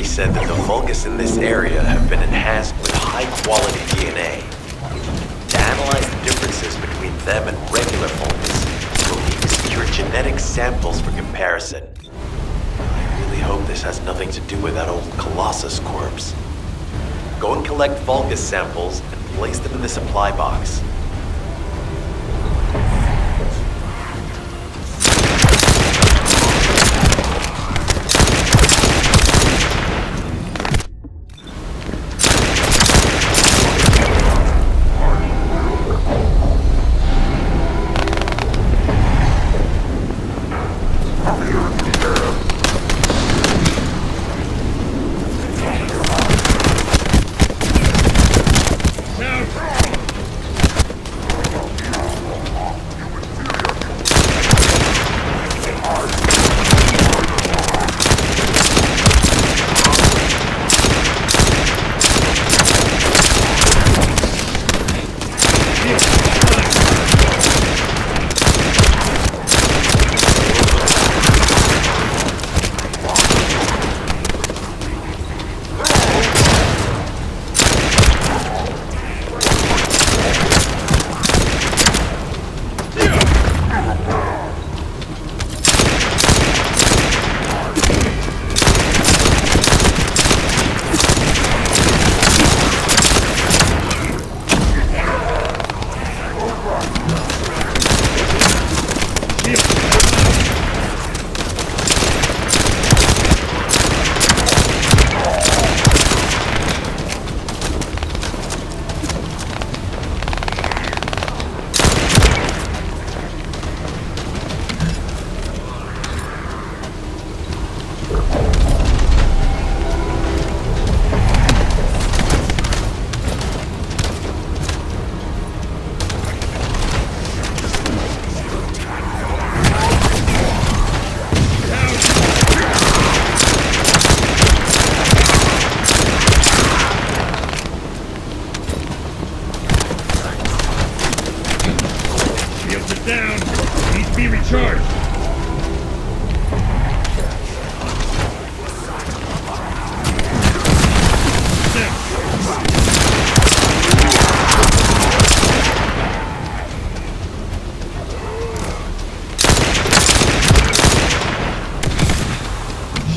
me said that the fungus in this area have been enhanced with high-quality DNA. To analyze the differences between them and regular fungus, we'll need to secure genetic samples for comparison. I really hope this has nothing to do with that old Colossus corpse. Go and collect fungus samples and place them in the supply box.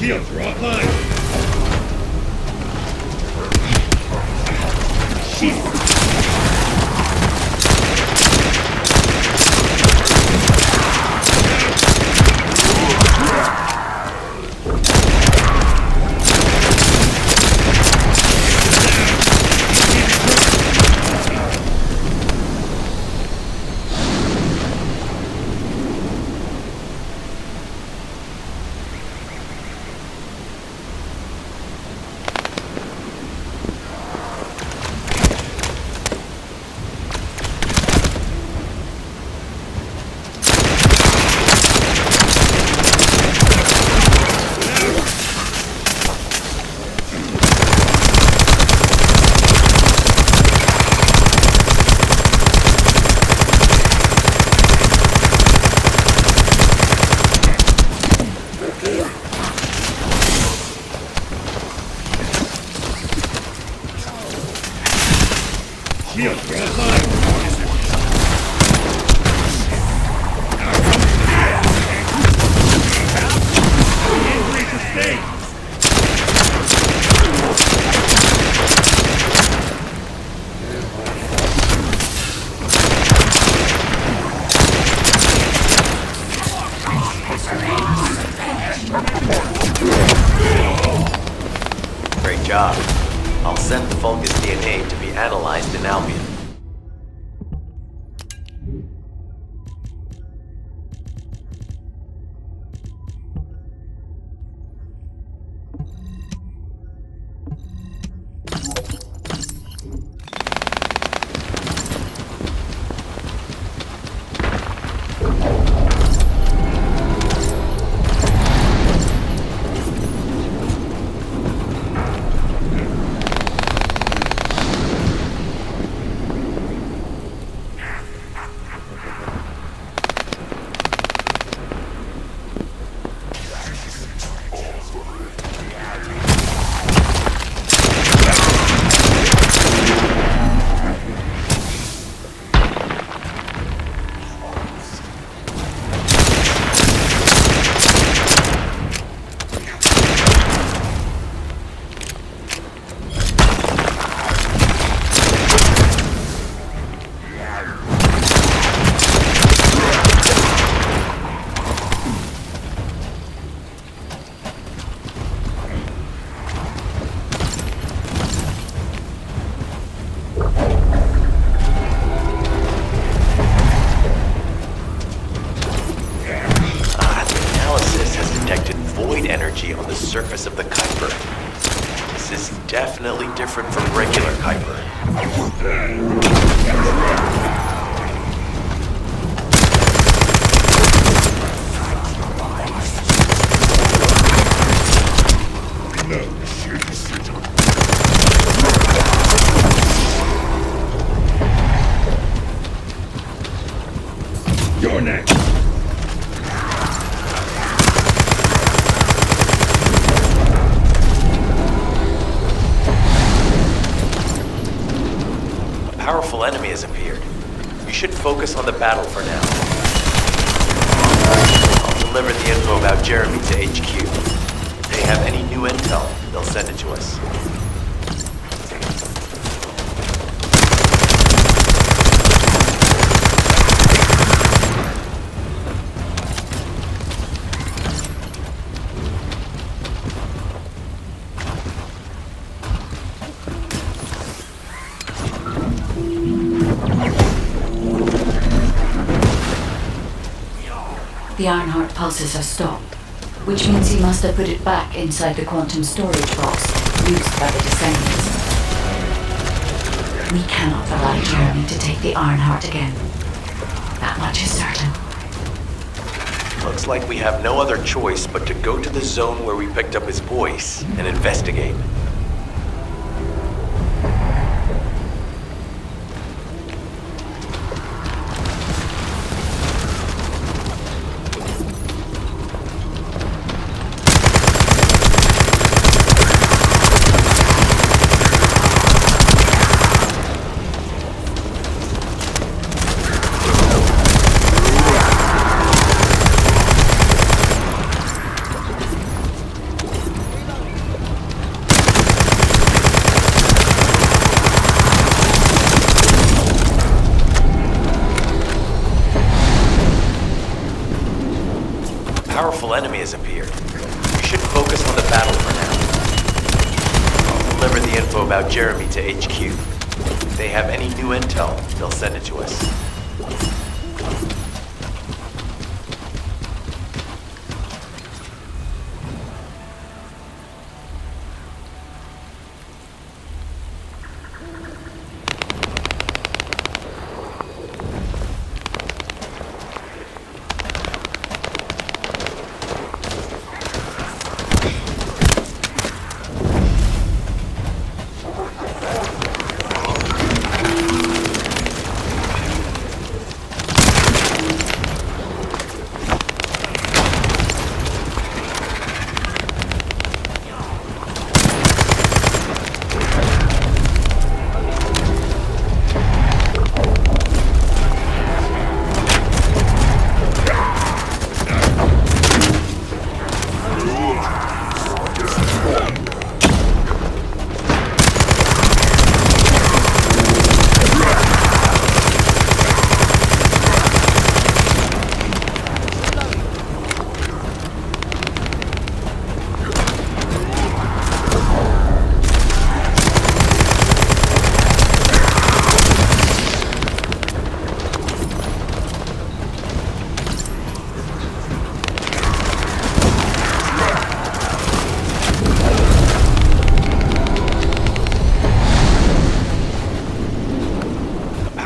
Shields are offline. Shit. Shields are offline. Injury sustained. Great job. I'll send the fungus DNA to be analyzed in Albion. Definitely different from regular Kuiper. You're next. A powerful enemy has appeared. You should focus on the battle for now. I'll deliver the info about Jeremy to HQ. If they have any new intel, they'll send it to us. The Ironheart pulses have stopped, which means he must have put it back inside the quantum storage box used by the Descendants. We cannot allow Jeremy to take the Ironheart again. That much is certain. Looks like we have no other choice but to go to the zone where we picked up his voice and investigate. Powerful enemy has appeared. We should focus on the battle for now. I'll deliver the info about Jeremy to HQ. If they have any new intel, they'll send it to us.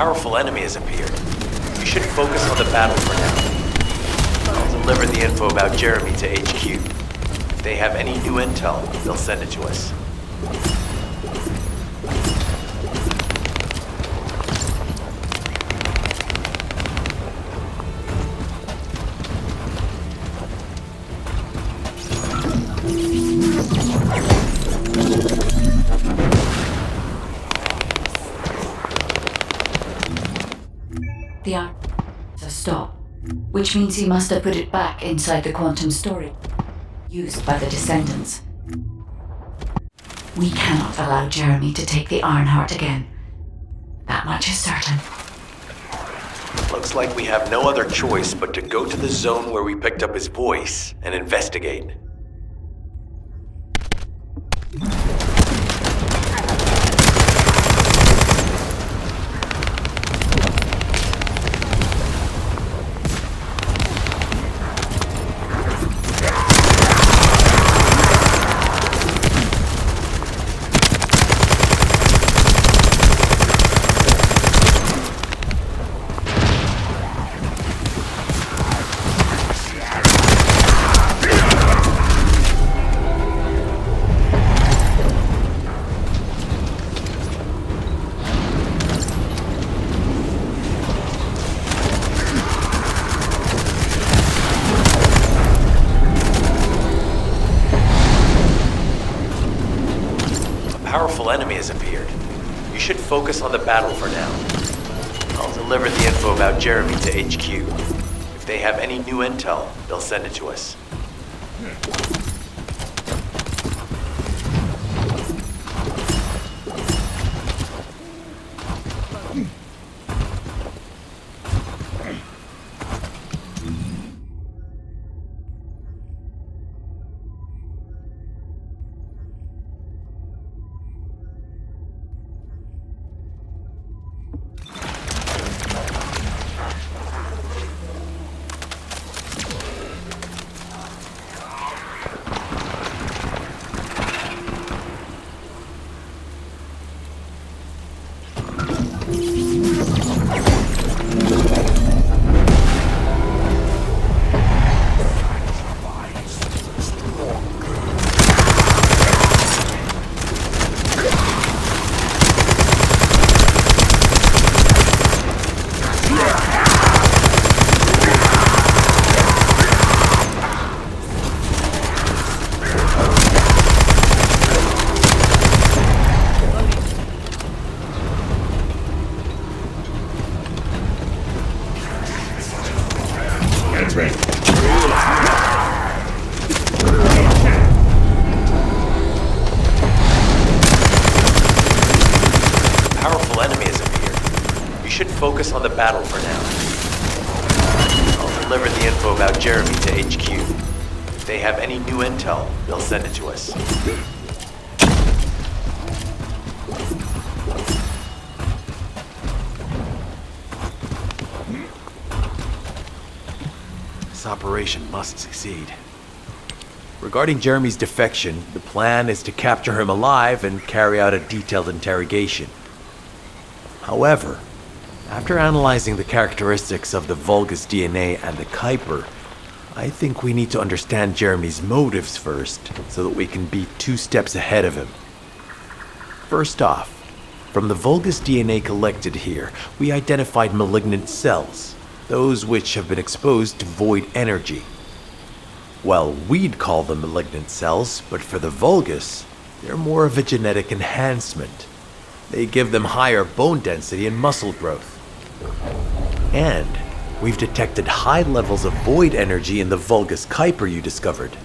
Powerful enemy has appeared. We should focus on the battle for now. I'll deliver the info about Jeremy to HQ. If they have any new intel, they'll send it to us. The Ironheart have stopped, which means he must have put it back inside the quantum storage used by the Descendants. We cannot allow Jeremy to take the Ironheart again. That much is certain. Looks like we have no other choice but to go to the zone where we picked up his voice and investigate. should focus on the battle for now. I'll deliver the info about Jeremy to HQ. If they have any new intel, they'll send it to us. That's right. Powerful enemy has appeared. You should focus on the battle for now. I'll deliver the info about Jeremy to HQ. If they have any new intel, they'll send it to us. This operation must succeed. Regarding Jeremy's defection, the plan is to capture him alive and carry out a detailed interrogation. However, after analyzing the characteristics of the Vulgus DNA and the Kuiper, I think we need to understand Jeremy's motives first, so that we can be 2 steps ahead of him. First off, from the Vulgus DNA collected here, we identified malignant cells, those which have been exposed to void energy. Well, we'd call them malignant cells, but for the Vulgus, they're more of a genetic enhancement. They give them higher bone density and muscle growth. And we've detected high levels of void energy in the Vulgus Kuiper you discovered.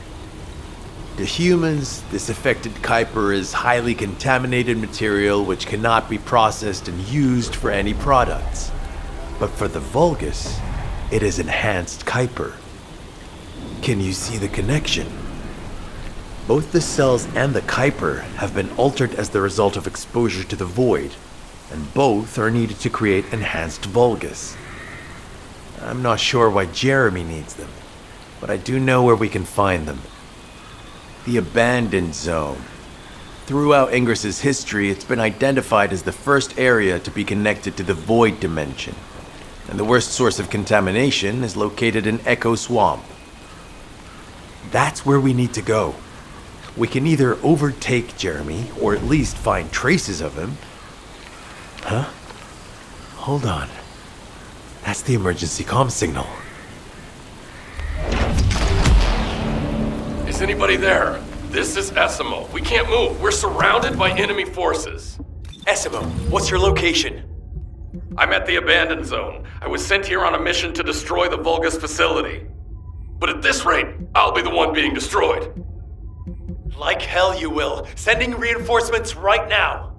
To humans, this affected Kuiper is highly contaminated material which cannot be processed and used for any products. But for the Vulgus, it is enhanced Kuiper. Can you see the connection? Both the cells and the Kuiper have been altered as the result of exposure to the void, and both are needed to create enhanced Vulgus. I'm not sure why Jeremy needs them, but I do know where we can find them. The Abandoned Zone. Throughout Ingris's history, it's been identified as the first area to be connected to the Void Dimension, and the worst source of contamination is located in Echo Swamp. That's where we need to go. We can either overtake Jeremy, or at least find traces of him. Huh? Hold on. That's the emergency comm signal. Is anybody there? This is Essimo. We can't move. We're surrounded by enemy forces. Essimo, what's your location? I'm at the Abandoned Zone. I was sent here on a mission to destroy the Vulgus facility. But at this rate, I'll be the one being destroyed. Like hell you will. Sending reinforcements right now.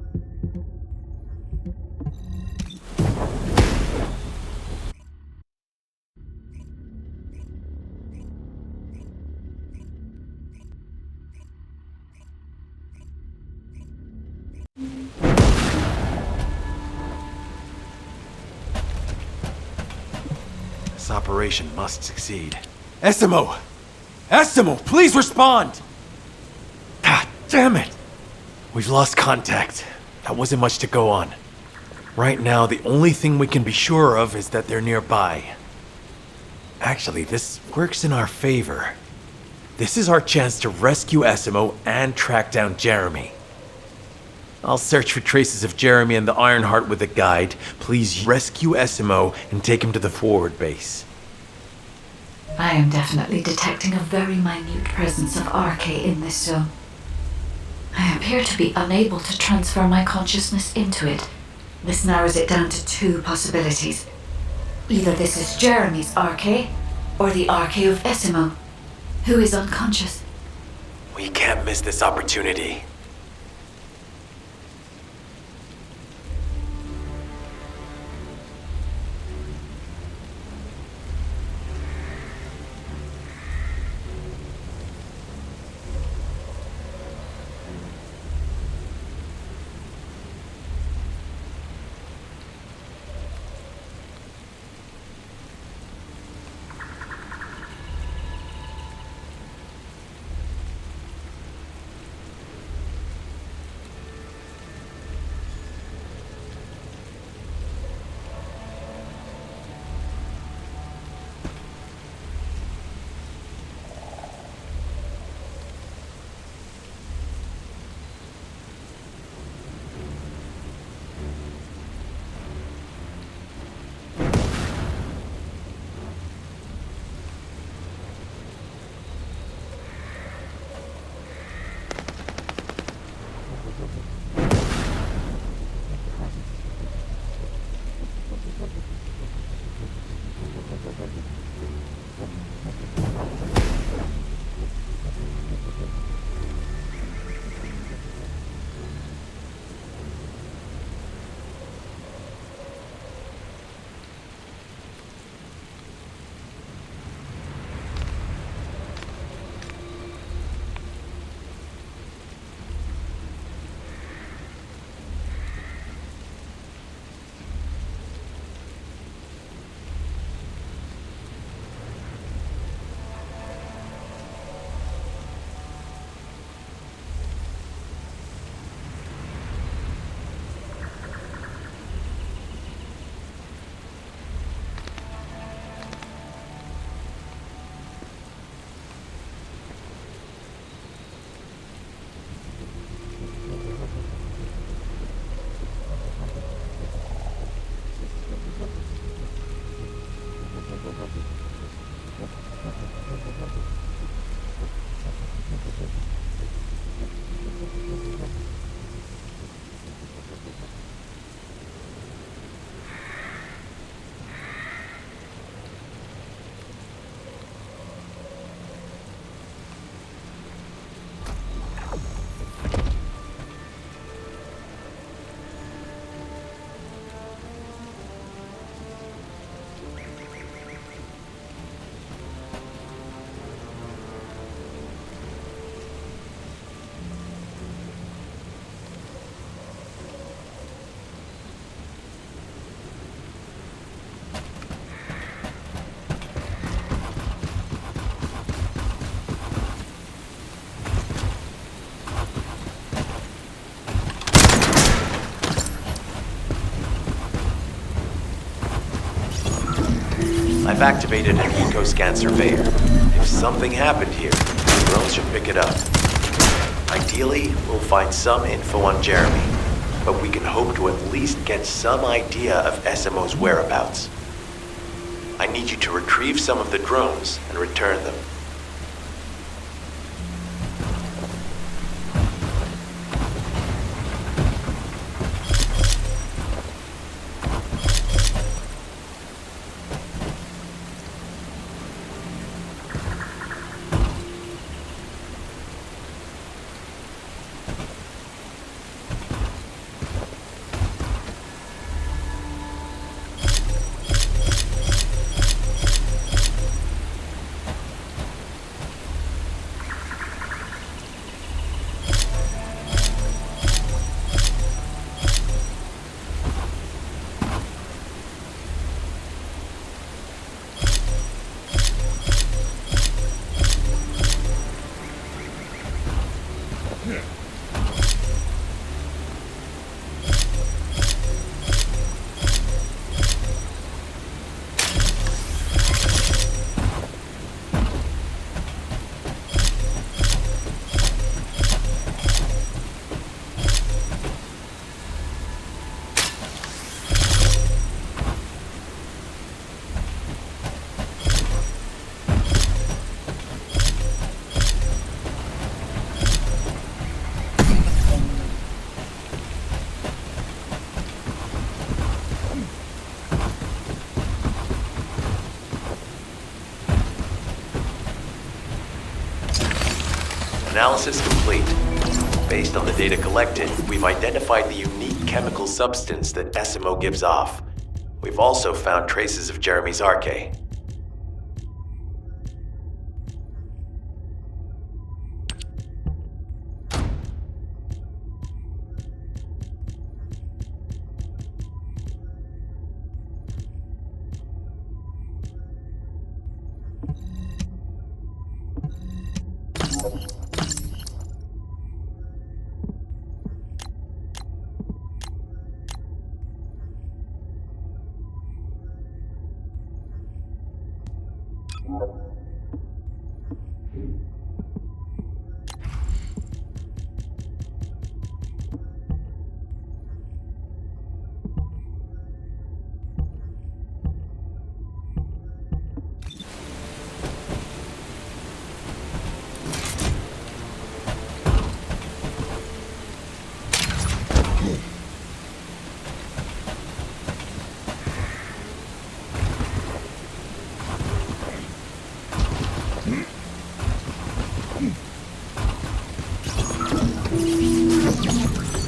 This operation must succeed. Essimo! Essimo, please respond! Ah, damn it! We've lost contact. That wasn't much to go on. Right now, the only thing we can be sure of is that they're nearby. Actually, this works in our favor. This is our chance to rescue Essimo and track down Jeremy. I'll search for traces of Jeremy and the Ironheart with a guide. Please rescue Essimo and take him to the forward base. I am definitely detecting a very minute presence of RK in this zone. I appear to be unable to transfer my consciousness into it, This narrows it down to two possibilities. Either this is Jeremy's Arche, or the Arche of Esimo, who is unconscious. We can't miss this opportunity. I've activated an eco-scan surveyor. If something happened here, the drones should pick it up. Ideally, we'll find some info on Jeremy, but we can hope to at least get some idea of Esimo's whereabouts. I need you to retrieve some of the drones and return them. Analysis complete. Based on the data collected, we've identified the unique chemical substance that SMO gives off. We've also found traces of Jeremy's arche.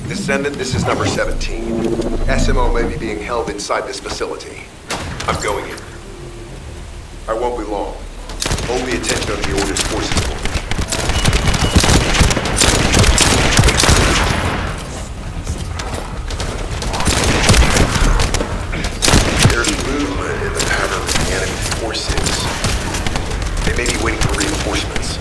Descendant, this is number 17. SMO may be being held inside this facility. I'm going in. I won't be long. Hold the attention of the Order's forces for me. There's movement in the pattern of the enemy forces. They may be waiting for reinforcements.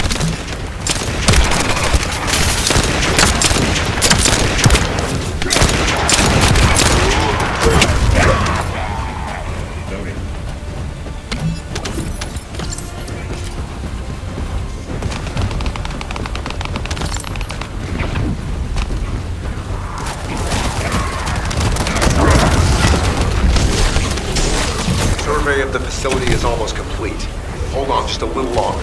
Survey of the facility is almost complete. Hold on just a little longer.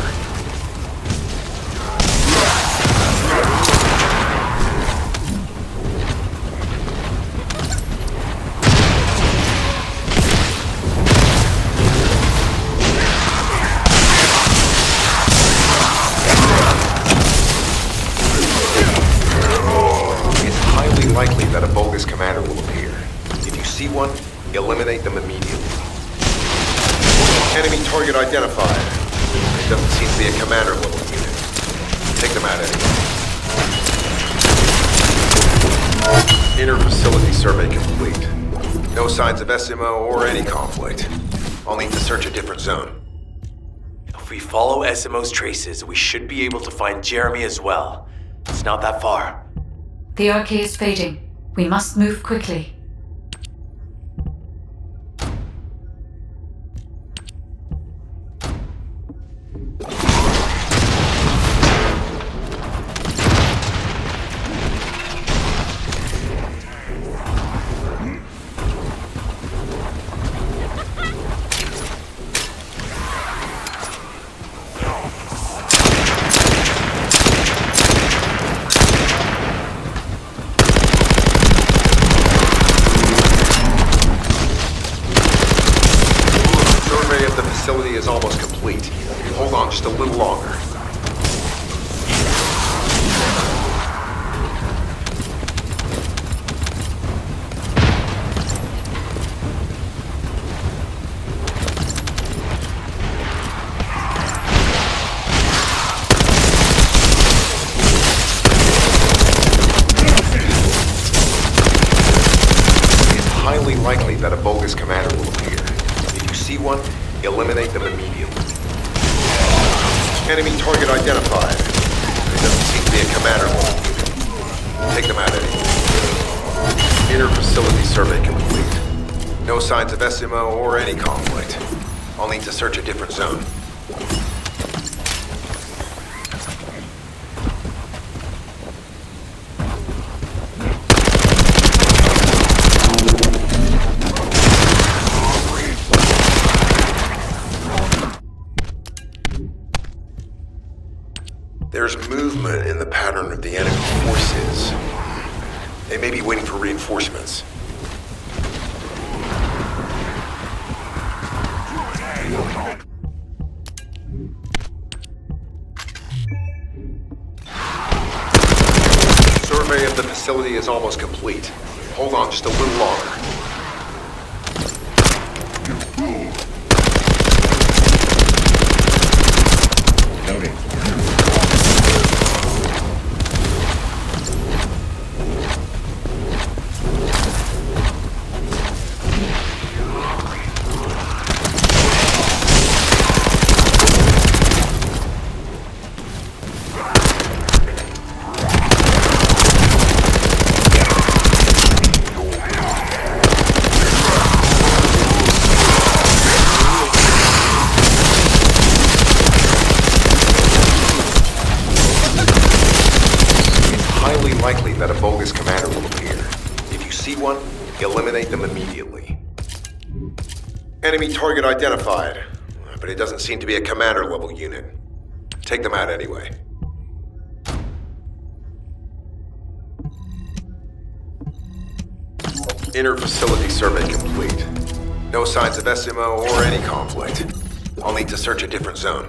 It's highly likely that a bogus commander will appear. If you see one, eliminate them immediately. Enemy target identified. It doesn't seem to be a commander level unit. Take them out anyway. Inner facility survey complete. No signs of SMO or any conflict. I'll need to search a different zone. If we follow SMO's traces, we should be able to find Jeremy as well. It's not that far. The arche is fading. We must move quickly. Facility is almost complete. Hold on just a little longer. It's highly likely that a bogus commander will appear. If you see one, eliminate them immediately. Enemy target identified. It doesn't seem to be a commander level unit. Take them out anyway. Inner facility survey complete. No signs of SMO or any conflict. I'll need to search a different zone. There's movement in the pattern of the enemy forces. They may be waiting for reinforcements. facility is almost complete. Hold on just a little longer. Noting. Likely that a bogus commander will appear. If you see one, eliminate them immediately. Enemy target identified, but it doesn't seem to be a commander level unit. Take them out anyway. Inner facility survey complete. No signs of SMO or any conflict. I'll need to search a different zone.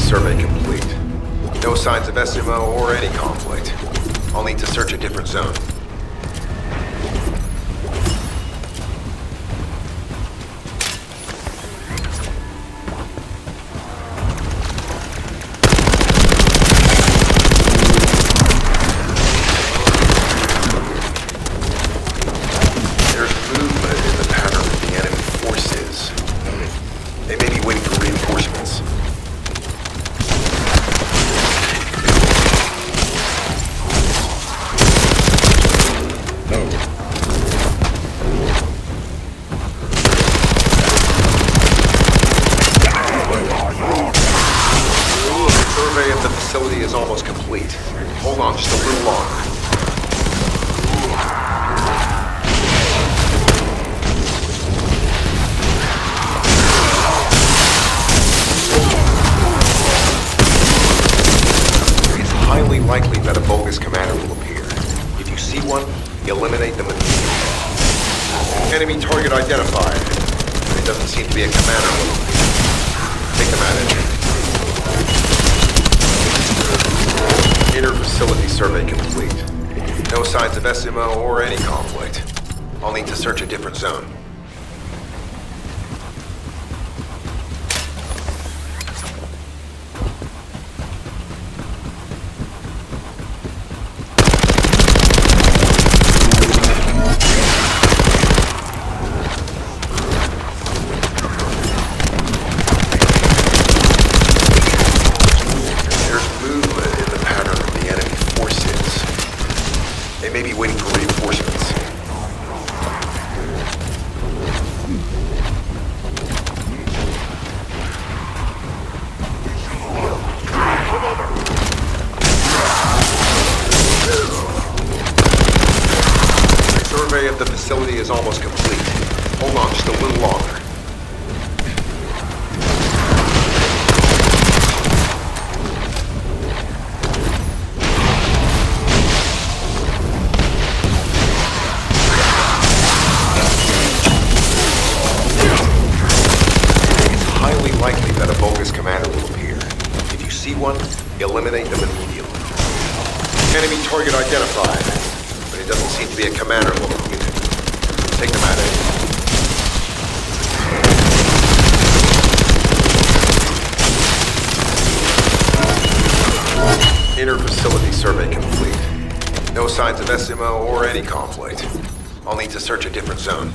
Survey complete. No signs of SMO or any conflict. I'll need to search a different zone. There's movement in the pattern of the enemy forces. They may be waiting for reinforcements. Survey of the facility is almost complete. Hold on just a little longer. It's highly likely that a bogus commander will appear. If you see one, eliminate them immediately. Enemy target identified. It doesn't seem to be a commander. Take them out anyway. Inner facility survey complete. No signs of SMO or any conflict. I'll need to search a different zone. They may be waiting for reinforcements. The survey of the facility is almost complete. Hold on just a little longer. see one, eliminate them immediately. Enemy target identified, but it doesn't seem to be a commander located. Take them out of here. Inner facility survey complete. No signs of SMO or any conflict. I'll need to search a different zone.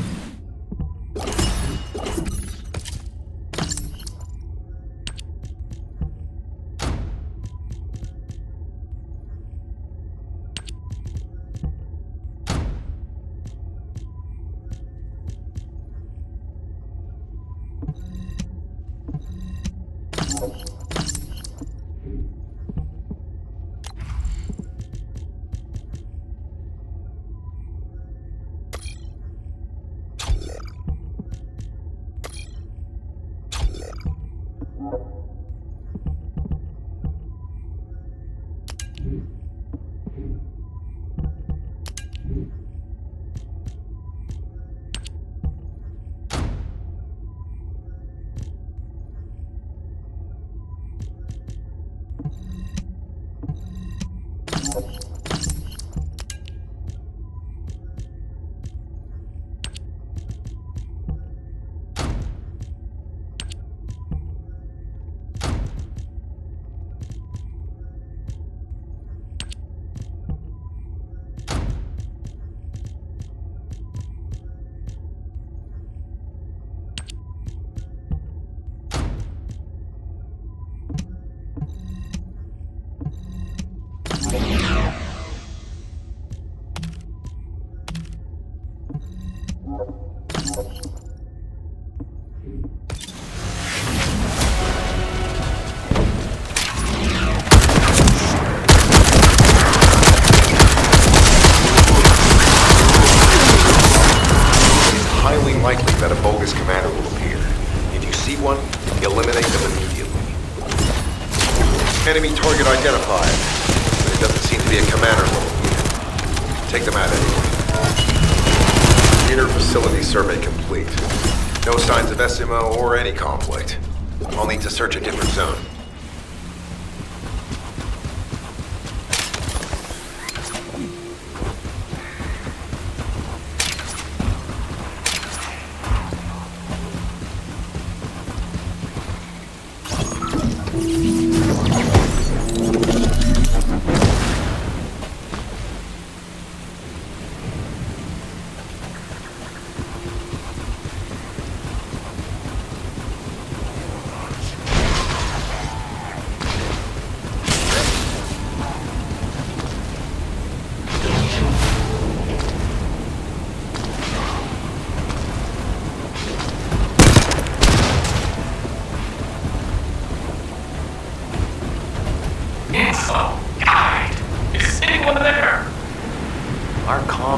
Likely that a bogus commander will appear. If you see one, eliminate them immediately. Enemy target identified, but it doesn't seem to be a commander located. Take them out of here. Inner facility survey complete. No signs of SMO or any conflict. I'll need to search a different zone.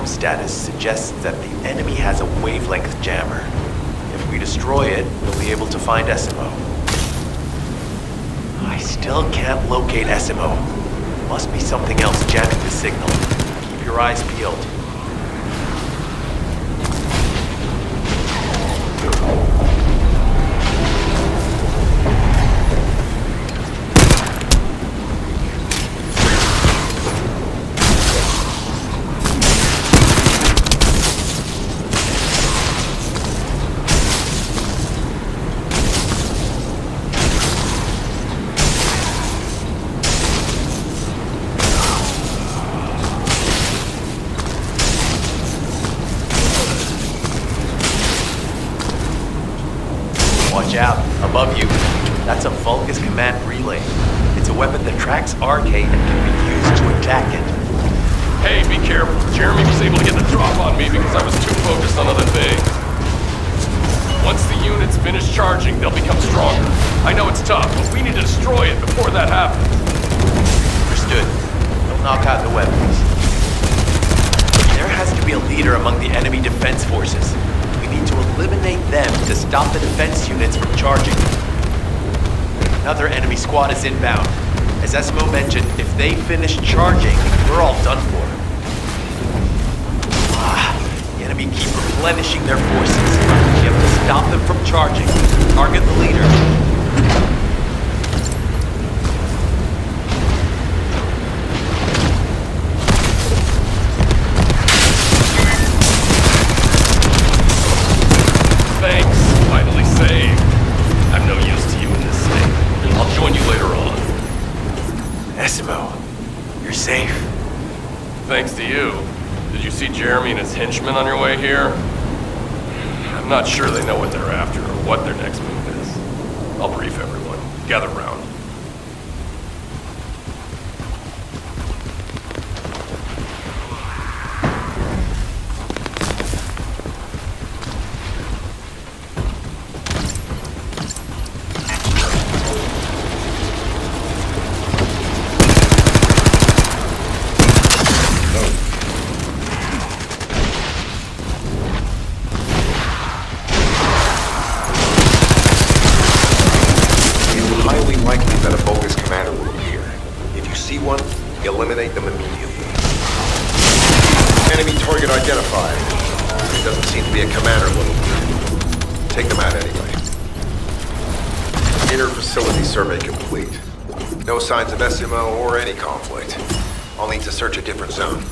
Status suggests that the enemy has a wavelength jammer. If we destroy it, we'll be able to find SMO. I still can't locate SMO. Must be something else jamming the signal. Keep your eyes peeled. Watch out, above you. That's a Vulgus command relay. It's a weapon that tracks Arcade and can be used to attack it. Hey, be careful. Jeremy was able to get the drop on me because I was too focused on other things. Once the units finish charging, they'll become stronger. I know it's tough, but we need to destroy it before that happens. Understood. Don't knock out the weapons. There has to be a leader among the enemy defense forces. We need to eliminate them to stop the defense units from charging. Another enemy squad is inbound. As Esmo mentioned, if they finish charging, we're all done for. The enemy keep replenishing their forces. We have to stop them from charging. Target the leader. safe. Thanks to you. Did you see Jeremy and his henchmen on your way here? I'm not sure they know what they're after or what their next move is. I'll brief everyone. Gather round. Highly likely that a bogus commander will appear. If you see one, eliminate them immediately. Enemy target identified. There doesn't seem to be a commander little here. Take them out anyway. Inner facility survey complete. No signs of SMO or any conflict. I'll need to search a different zone.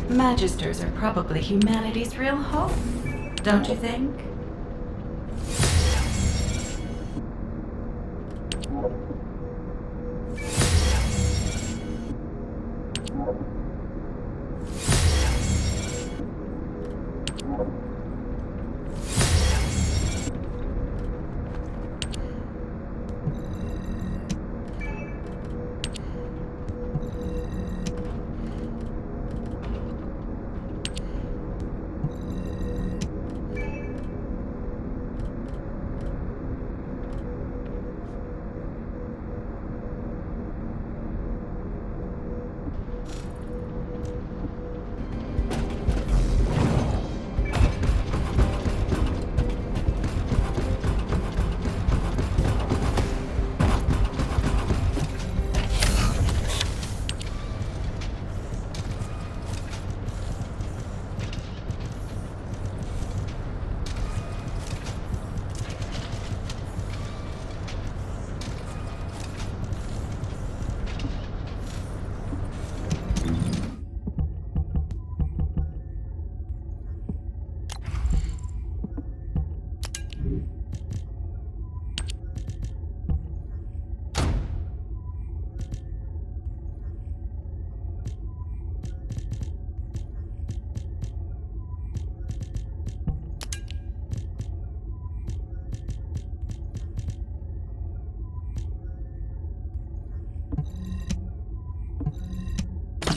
Magisters are probably humanity's real hope, don't you think?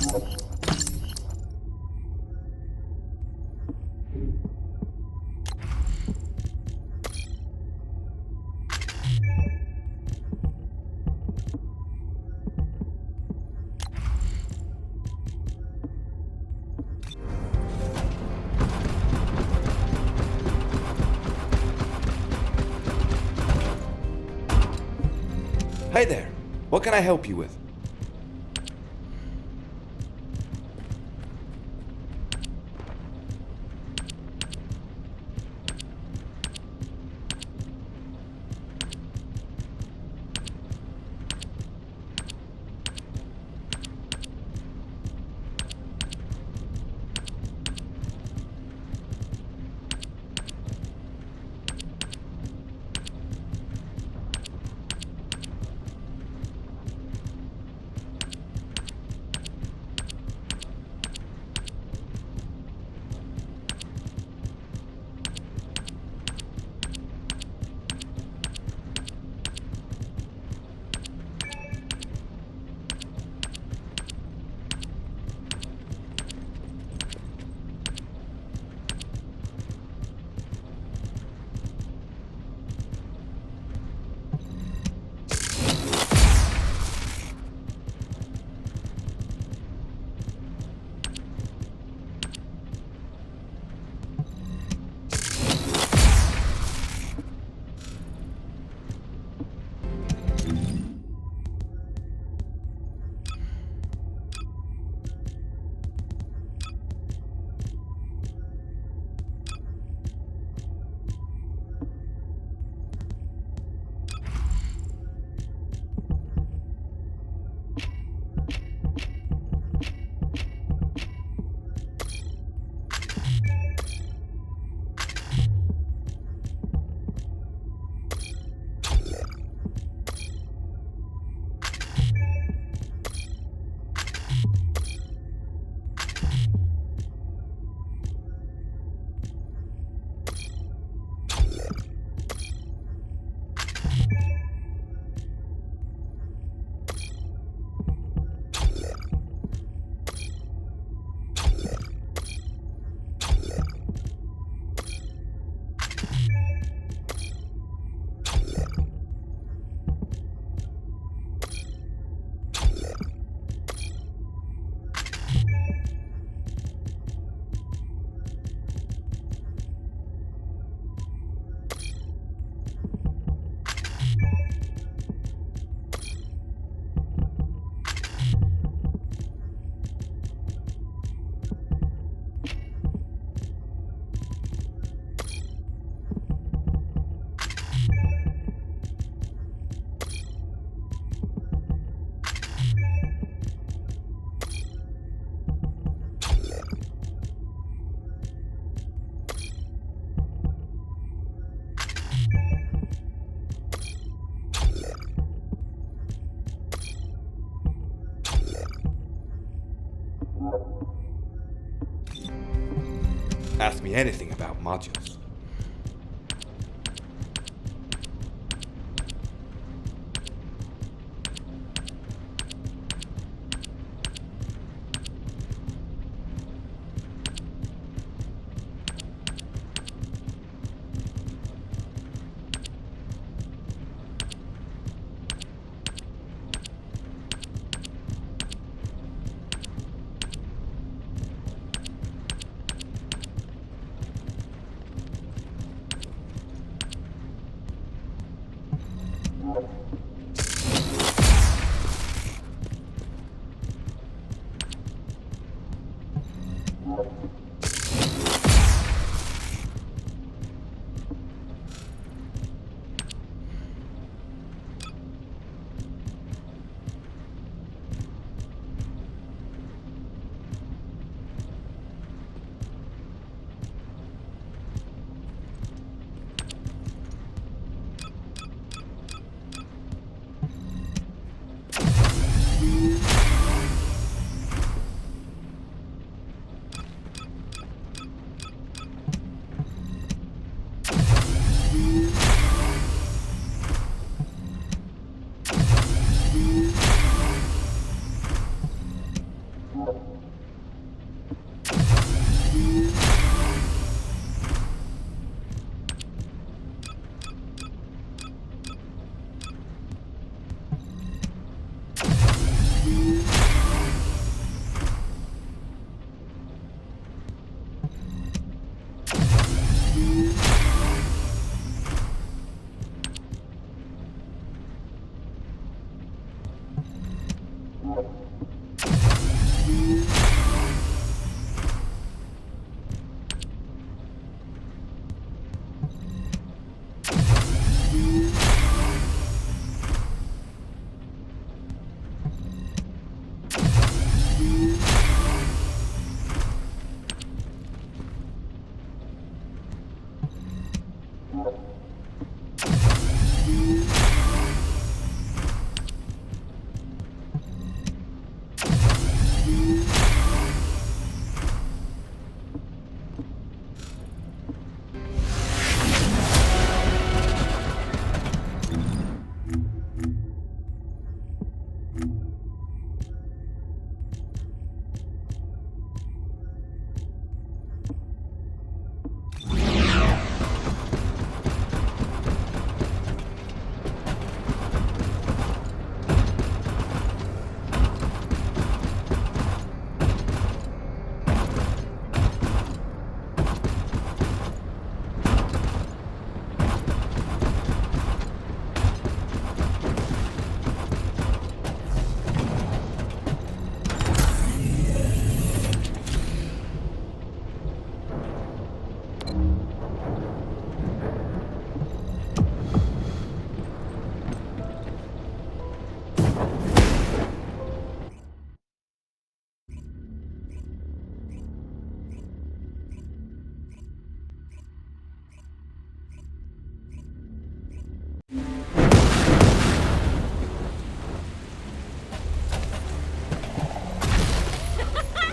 Hey there, what can I help you with? Ask me anything about modules.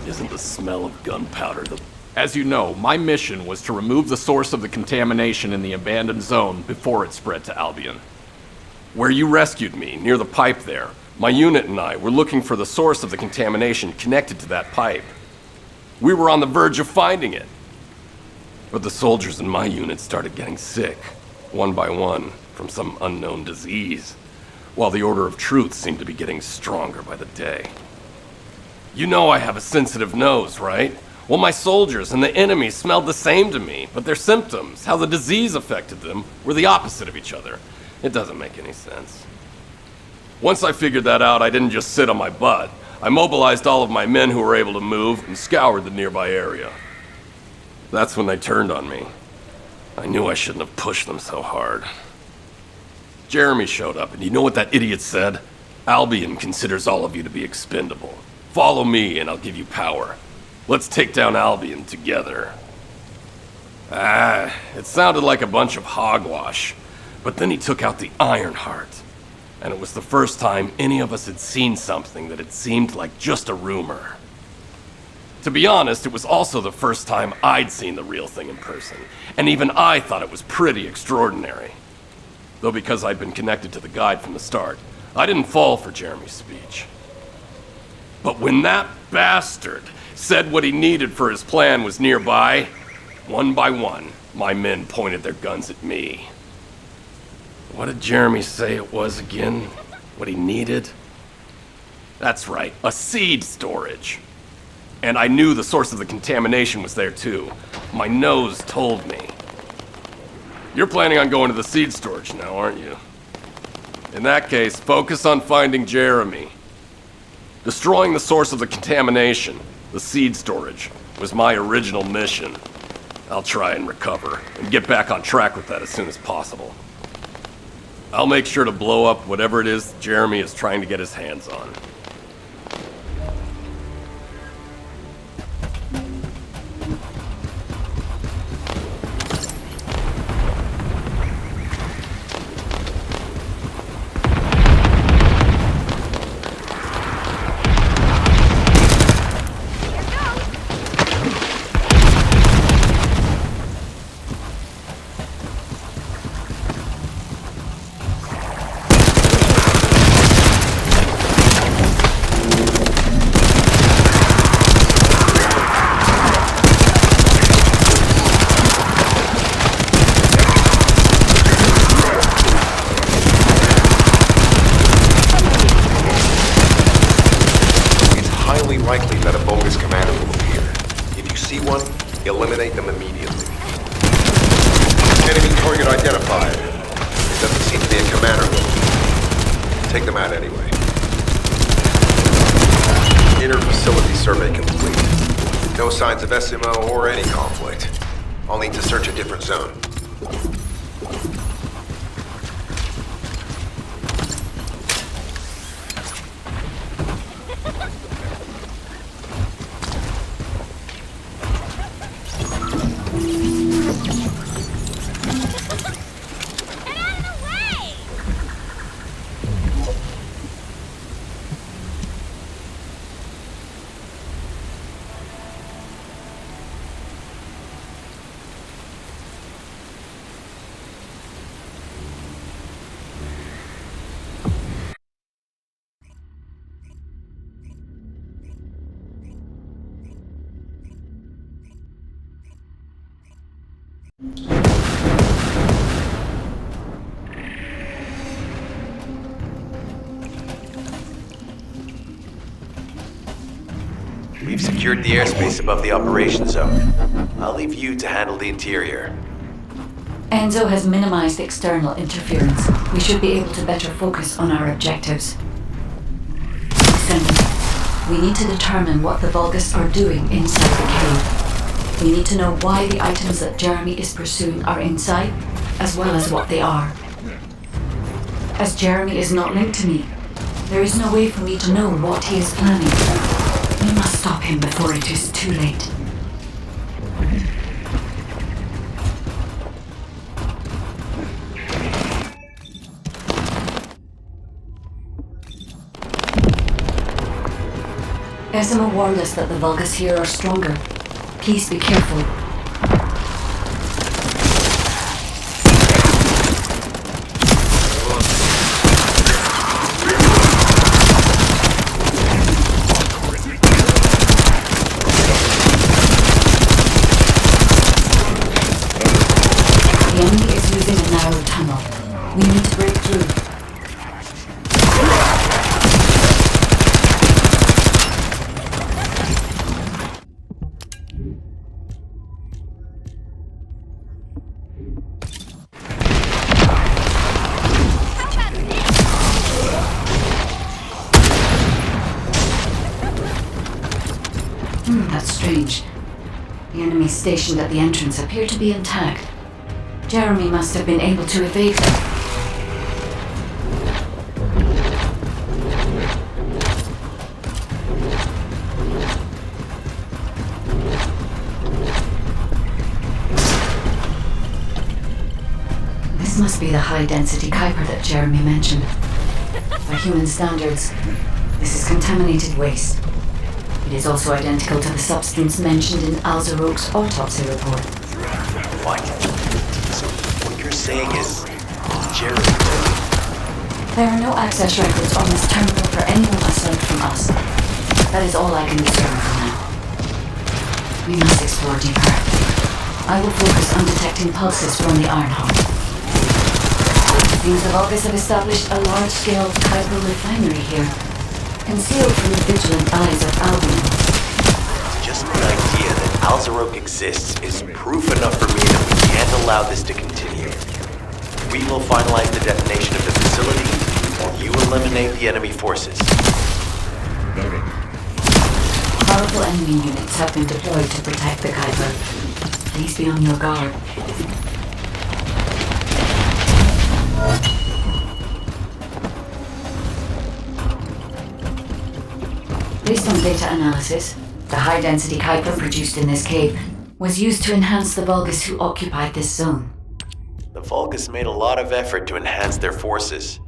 Isn't the smell of gunpowder the... As you know, my mission was to remove the source of the contamination in the abandoned zone before it spread to Albion. Where you rescued me, near the pipe there, my unit and I were looking for the source of the contamination connected to that pipe. We were on the verge of finding it. But the soldiers in my unit started getting sick, one by one, from some unknown disease, while the Order of Truth seemed to be getting stronger by the day. You know I have a sensitive nose, right? Well, my soldiers and the enemy smelled the same to me, but their symptoms, how the disease affected them, were the opposite of each other. It doesn't make any sense. Once I figured that out, I didn't just sit on my butt. I mobilized all of my men who were able to move and scoured the nearby area. That's when they turned on me. I knew I shouldn't have pushed them so hard. Jeremy showed up, and you know what that idiot said? Albion considers all of you to be expendable. Follow me, and I'll give you power. Let's take down Albion together. It sounded like a bunch of hogwash. But then he took out the Ironheart. And it was the first time any of us had seen something that had seemed like just a rumor. To be honest, it was also the first time I'd seen the real thing in person. And even I thought it was pretty extraordinary. Though because I'd been connected to the guide from the start, I didn't fall for Jeremy's speech. But when that bastard said what he needed for his plan was nearby, one by one, my men pointed their guns at me. What did Jeremy say it was again? What he needed? That's right, a seed storage. And I knew the source of the contamination was there too. My nose told me. You're planning on going to the seed storage now, aren't you? In that case, focus on finding Jeremy. Destroying the source of the contamination, the seed storage, was my original mission. I'll try and recover, and get back on track with that as soon as possible. I'll make sure to blow up whatever it is Jeremy is trying to get his hands on. see one, eliminate them immediately. Enemy target identified. There doesn't seem to be a commander located. Take them out anyway. Inner facility survey complete. No signs of SMO or any conflict. I'll need to search a different zone. We've secured the airspace above the operation zone. I'll leave you to handle the interior. Enzo has minimized external interference. We should be able to better focus on our objectives. Descendant, we need to determine what the Vulgus are doing inside the cave. We need to know why the items that Jeremy is pursuing are inside, as well as what they are. As Jeremy is not linked to me, there is no way for me to know what he is planning. We must stop him before it is too late. Esima warned us that the Vulgus here are stronger. Please be careful. The enemy is using a narrow tunnel. We need to break through. That's strange. The enemies stationed at the entrance appear to be intact. Jeremy must have been able to evade them. This must be the high-density Kuiper that Jeremy mentioned. By human standards, this is contaminated waste. It is also identical to the substance mentioned in Alzarok's autopsy report. What? So what you're saying is Jeremy? There are no access records on this terminal for anyone aside from us. That is all I can discern for now. We must explore deeper. I will focus on detecting pulses from the iron hull. It seems the Vulgus have established a large-scale Kuiper refinery here, concealed from the vigilant eyes of Albion. Just the idea that Alzarok exists is proof enough for me that we can't allow this to continue. We will finalize the detonation of the facility while you eliminate the enemy forces. Powerful enemy units have been deployed to protect the Kuiper. Please be on your guard. Based on data analysis, the high-density Kuiper produced in this cave was used to enhance the Vulgus who occupied this zone. The Vulgus made a lot of effort to enhance their forces.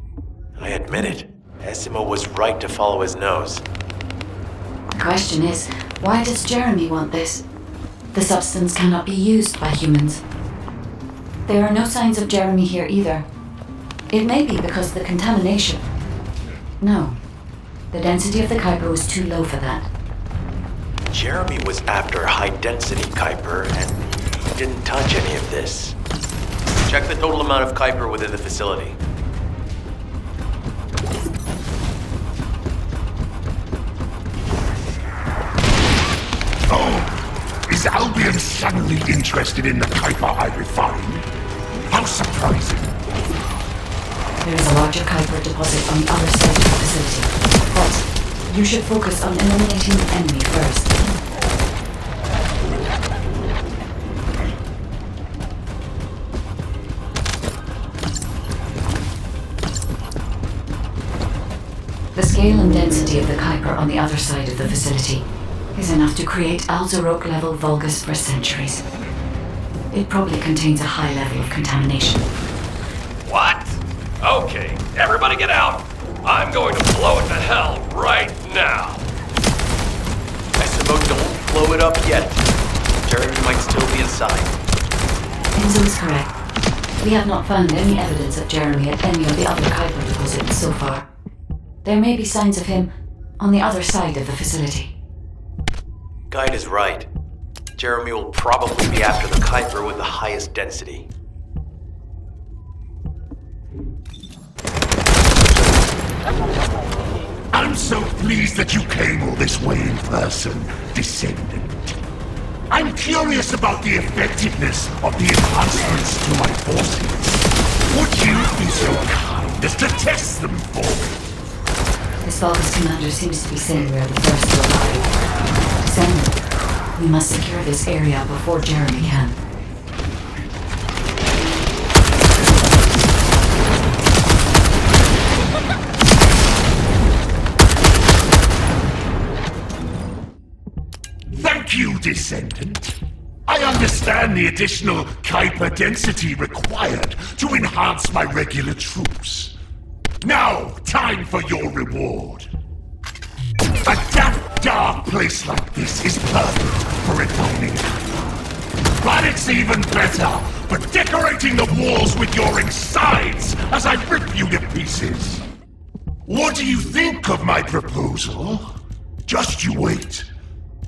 I admit it. Esima was right to follow his nose. The question is, why does Jeremy want this? The substance cannot be used by humans. There are no signs of Jeremy here either. It may be because of the contamination. No. The density of the Kuiper was too low for that. Jeremy was after high-density Kuiper, and he didn't touch any of this. Check the total amount of Kuiper within the facility. Is Albion suddenly interested in the Kuiper I refined? How surprising. There is a larger Kuiper deposit on the other side of the facility, but you should focus on eliminating the enemy first. The scale and density of the Kuiper on the other side of the facility is enough to create Alzarok-level Vulgus for centuries. It probably contains a high level of contamination. What? Okay, everybody get out. I'm going to blow it to hell right now. SMO, don't blow it up yet. Jeremy might still be inside. Enzo is correct. We have not found any evidence of Jeremy at any of the other Kuiper deposits so far. There may be signs of him on the other side of the facility. Guide is right. Jeremy will probably be after the Kuiper with the highest density. I'm so pleased that you came all this way in person, Descendant. I'm curious about the effectiveness of the enhancements to my forces. Would you be so kind as to test them for me? This Vulgus commander seems to be saying we are the first to arrive. Descendant, we must secure this area before Jeremy can. Thank you, Descendant. I understand the additional Kuiper density required to enhance my regular troops. Now, time for your reward. A damp, dark place like this is perfect for refining Kuiper. But it's even better for decorating the walls with your insides as I rip you to pieces. What do you think of my proposal? Just you wait.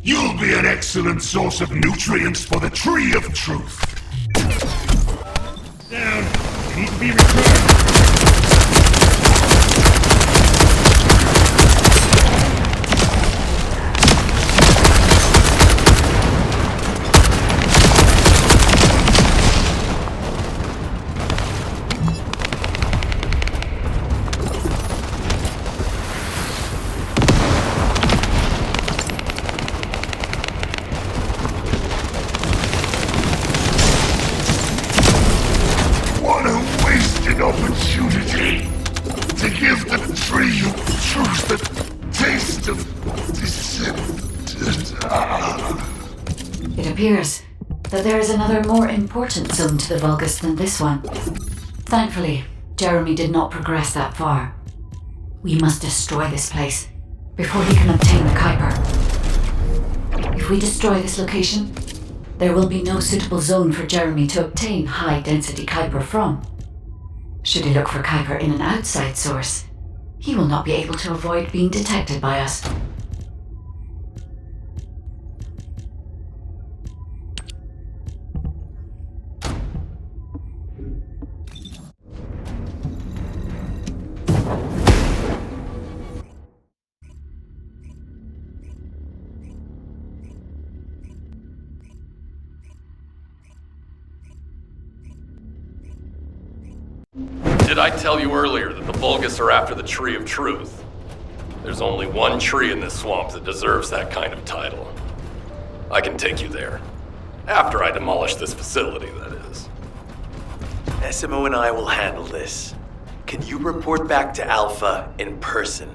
You'll be an excellent source of nutrients for the Tree of Truth. Down. They need to be returned. What a wasted opportunity to give the Tree of Truth the taste of Descendant. It appears that there is another more important zone to the Vulgus than this one. Thankfully, Jeremy did not progress that far. We must destroy this place before he can obtain the Kuiper. If we destroy this location, there will be no suitable zone for Jeremy to obtain high-density Kuiper from. Should he look for Kuiper in an outside source, he will not be able to avoid being detected by us. Did I tell you earlier that the Vulgus are after the Tree of Truth? There's only one tree in this swamp that deserves that kind of title. I can take you there. After I demolish this facility, that is. SMO and I will handle this. Can you report back to Alpha in person?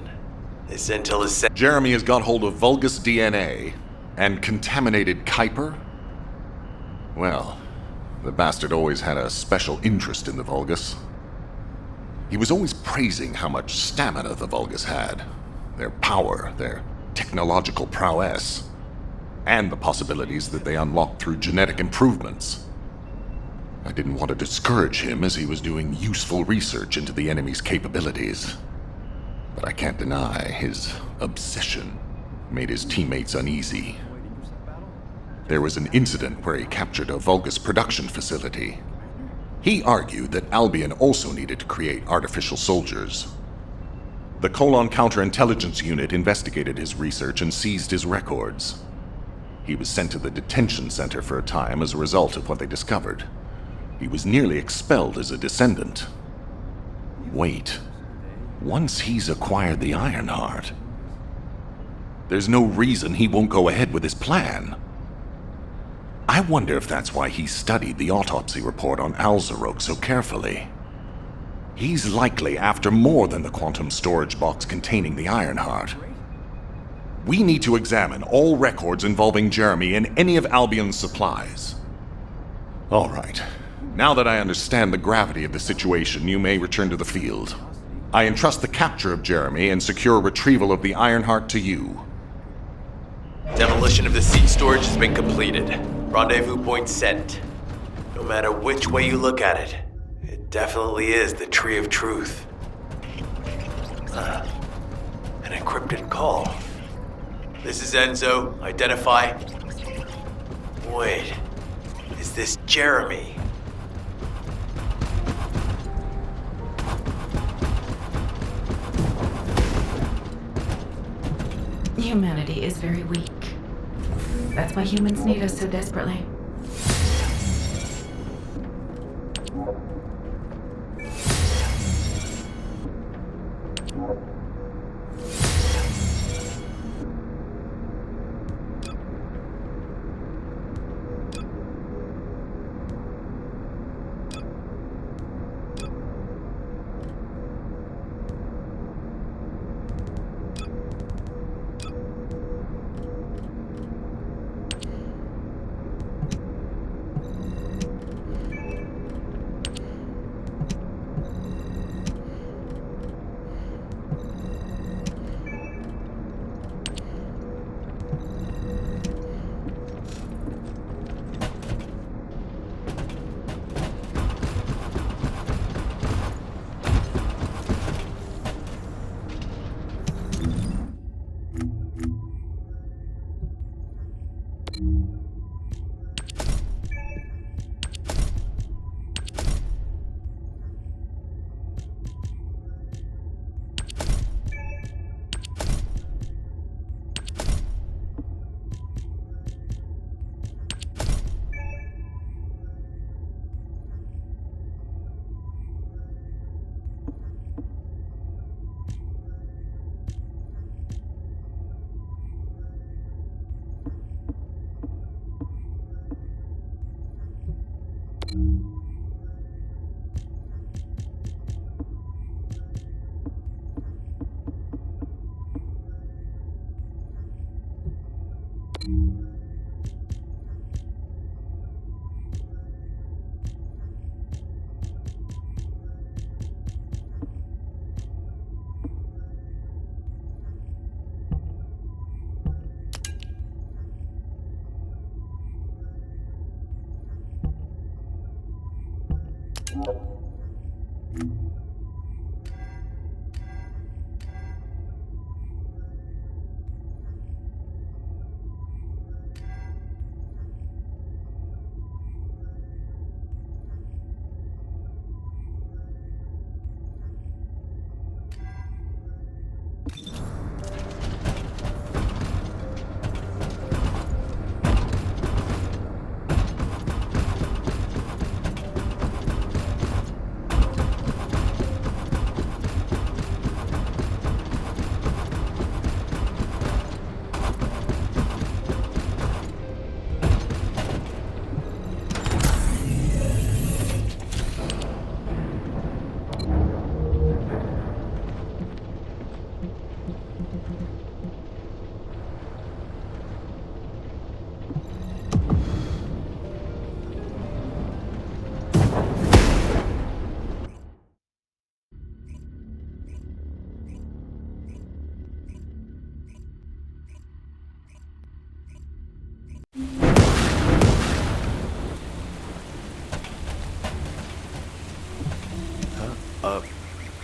This intel is sent. Jeremy has got hold of Vulgus DNA and contaminated Kuiper? Well, the bastard always had a special interest in the Vulgus. He was always praising how much stamina the Vulgus had, their power, their technological prowess, and the possibilities that they unlocked through genetic improvements. I didn't want to discourage him as he was doing useful research into the enemy's capabilities. But I can't deny his obsession made his teammates uneasy. There was an incident where he captured a Vulgus production facility. He argued that Albion also needed to create artificial soldiers. The Colon Counterintelligence Unit investigated his research and seized his records. He was sent to the detention center for a time as a result of what they discovered. He was nearly expelled as a descendant. Wait. Once he's acquired the Ironheart, there's no reason he won't go ahead with his plan. I wonder if that's why he studied the autopsy report on Alzarok so carefully. He's likely after more than the quantum storage box containing the Ironheart. We need to examine all records involving Jeremy and any of Albion's supplies. All right. Now that I understand the gravity of the situation, you may return to the field. I entrust the capture of Jeremy and secure retrieval of the Ironheart to you. Demolition of the seed storage has been completed. Rendezvous point set. No matter which way you look at it, it definitely is the Tree of Truth. An encrypted call. This is Enzo. Identify. Wait, is this Jeremy? Humanity is very weak. That's why humans need us so desperately.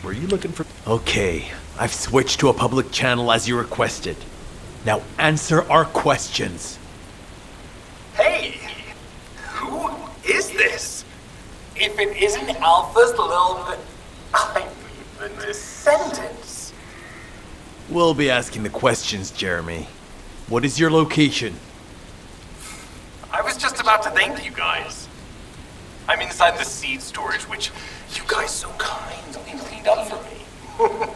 Were you looking for... Okay, I've switched to a public channel as you requested. Now answer our questions. Hey! Who is this? If it isn't Alpha's little... I mean, the Descendants. We'll be asking the questions, Jeremy. What is your location? about to thank you guys. I'm inside the seed storage, which you guys so kindly cleaned up for me.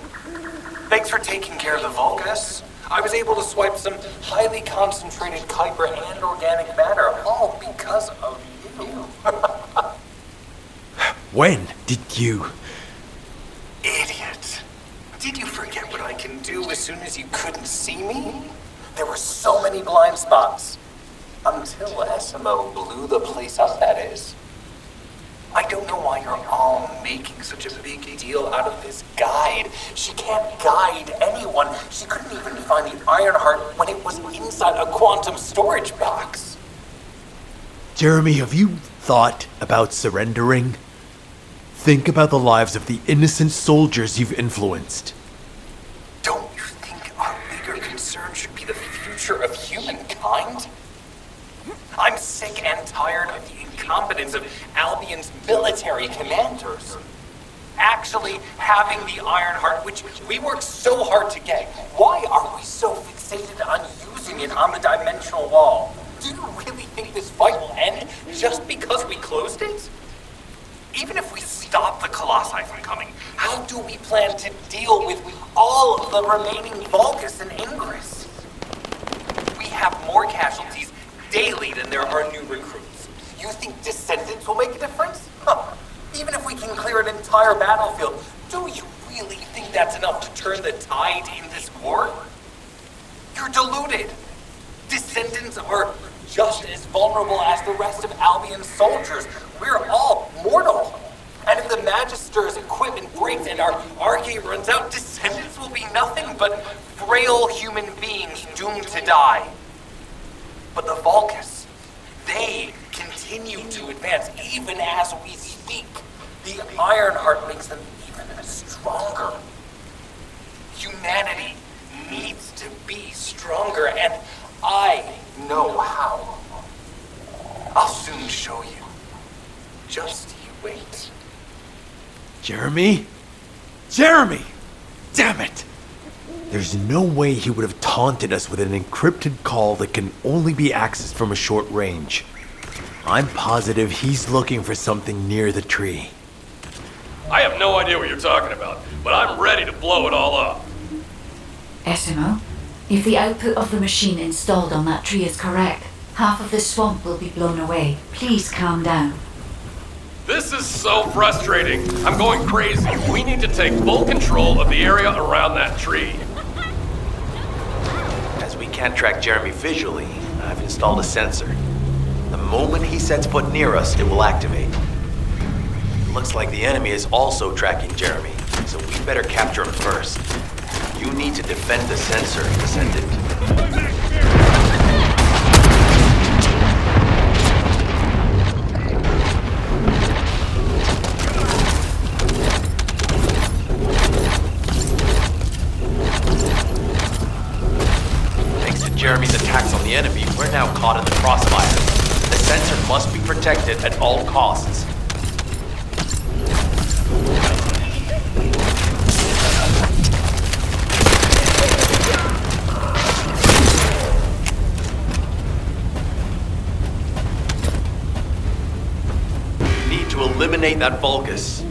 Thanks for taking care of the Vulgus. I was able to swipe some highly concentrated Kuiper and organic matter, all because of you. When did you... Idiot. Did you forget what I can do as soon as you couldn't see me? There were so many blind spots. Until SMO blew the place up, that is. I don't know why you're all making such a big deal out of this guide. She can't guide anyone. She couldn't even find the Ironheart when it was inside a quantum storage box. Jeremy, have you thought about surrendering? Think about the lives of the innocent soldiers you've influenced. Don't you think our bigger concern should be the future of humankind? I'm sick and tired of the incompetence of Albion's military commanders. Actually having the Ironheart, which we worked so hard to get, why are we so fixated on using it on the dimensional wall? Do you really think this fight will end just because we closed it? Even if we stop the Colossi from coming, how do we plan to deal with all of the remaining Vulgus and Ingress? We have more casualties daily than there are new recruits. You think Descendants will make a difference? Huh. Even if we can clear an entire battlefield, do you really think that's enough to turn the tide in this war? You're deluded. Descendants are just as vulnerable as the rest of Albion's soldiers. We're all mortal. And if the Magister's equipment breaks and our Arche runs out, Descendants will be nothing but frail human beings doomed to die. But the Vulgus, they continue to advance even as we speak. The Ironheart makes them even stronger. Humanity needs to be stronger, and I know how. I'll soon show you. Just you wait. Jeremy? Jeremy! Damn it! There's no way he would have taunted us with an encrypted call that can only be accessed from a short range. I'm positive he's looking for something near the tree. I have no idea what you're talking about, but I'm ready to blow it all up. SMO, if the output of the machine installed on that tree is correct, half of the swamp will be blown away. Please calm down. This is so frustrating. I'm going crazy. We need to take full control of the area around that tree. As we can't track Jeremy visually, I've installed a sensor. The moment he sets foot near us, it will activate. Looks like the enemy is also tracking Jeremy, so we better capture him first. You need to defend the sensor, Descendant. Jeremy's attacks on the enemy, we're now caught in the crossfire. The sensor must be protected at all costs. Need to eliminate that Vulgus.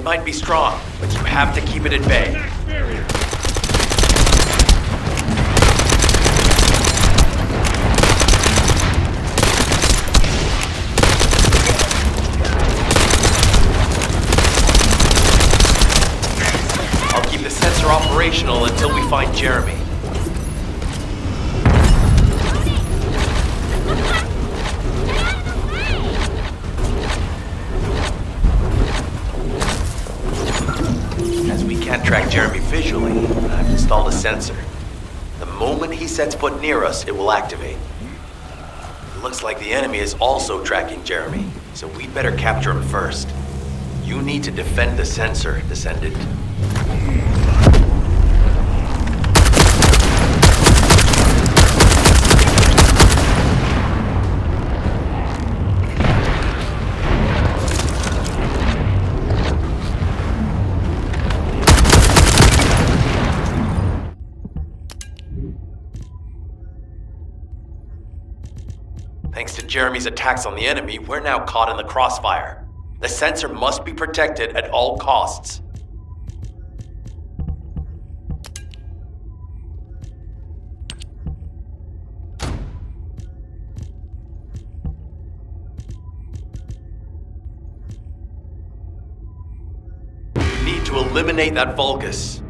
might be strong, but you have to keep it at bay. I'll keep the sensor operational until we find Jeremy. Can't track Jeremy visually, I've installed a sensor. The moment he sets foot near us, it will activate. It looks like the enemy is also tracking Jeremy, so we'd better capture him first. You need to defend the sensor, Descendant. Thanks to Jeremy's attacks on the enemy, we're now caught in the crossfire. The sensor must be protected at all costs. We need to eliminate that Vulgus.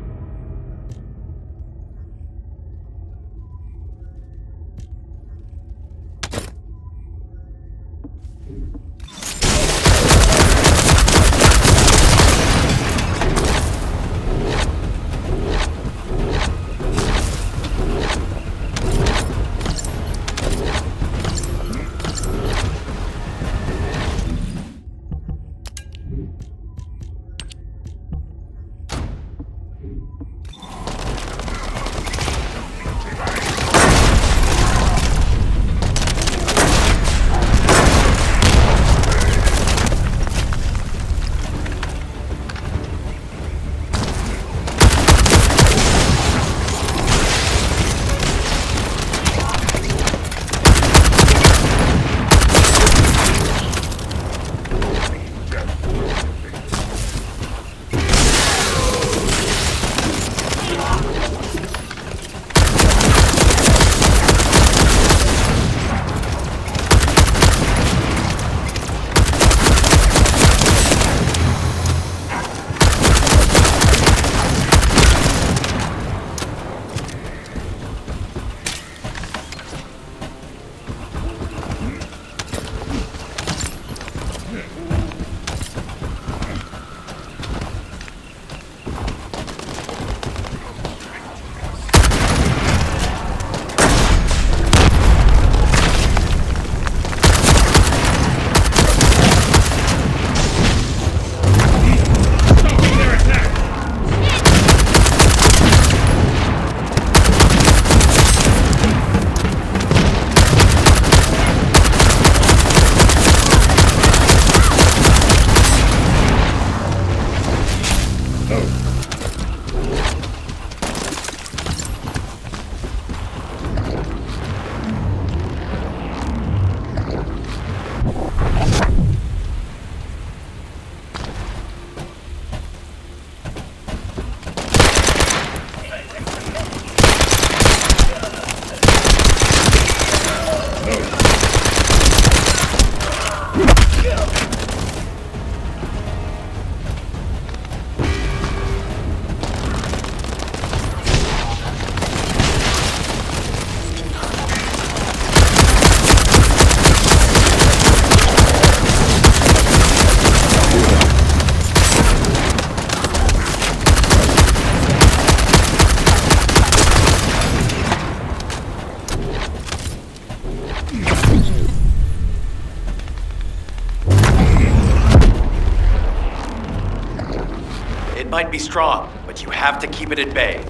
Might be strong, but you have to keep it at bay.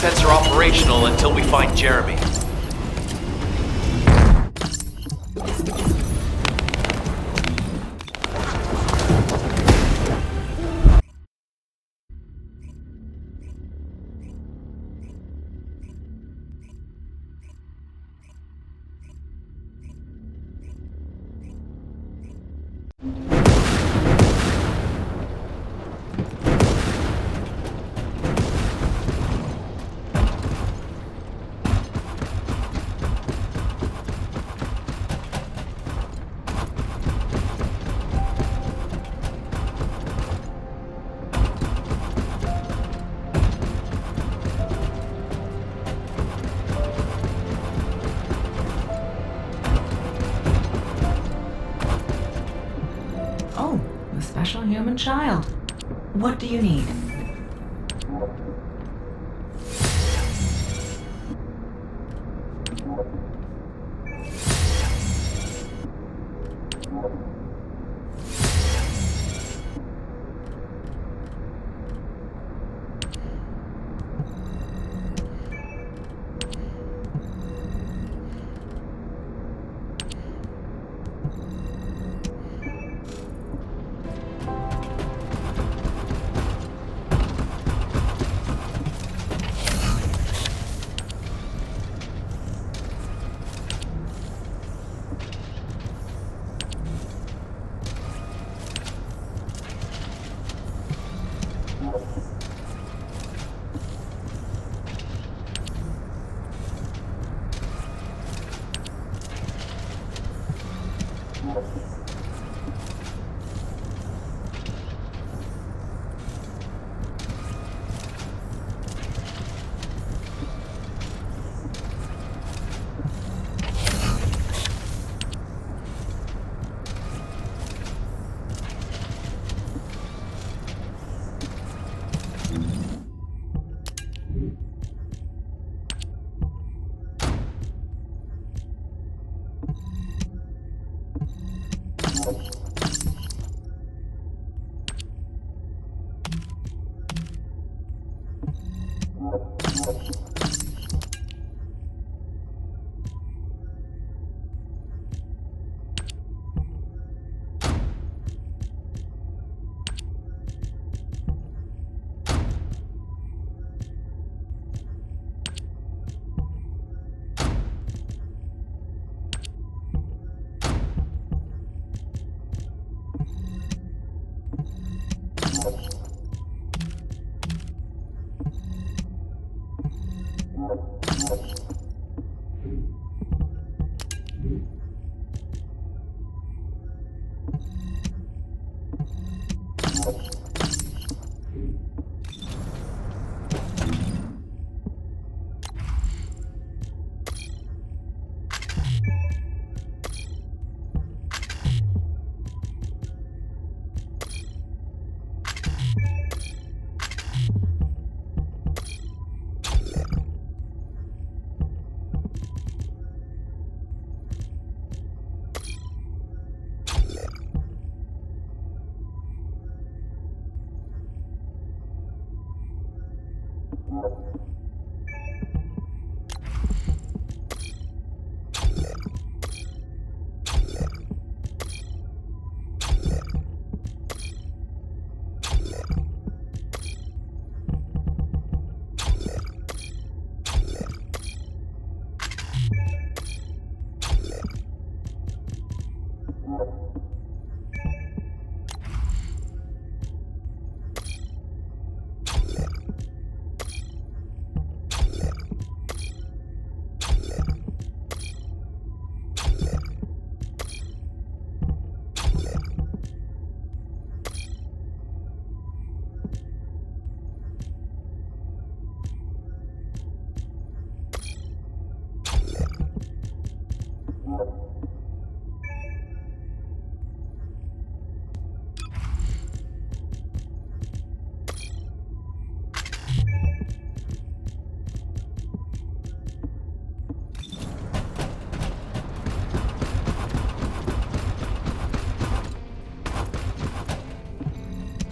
sensor operational until we find Jeremy. Oh, the special human child. What do you need?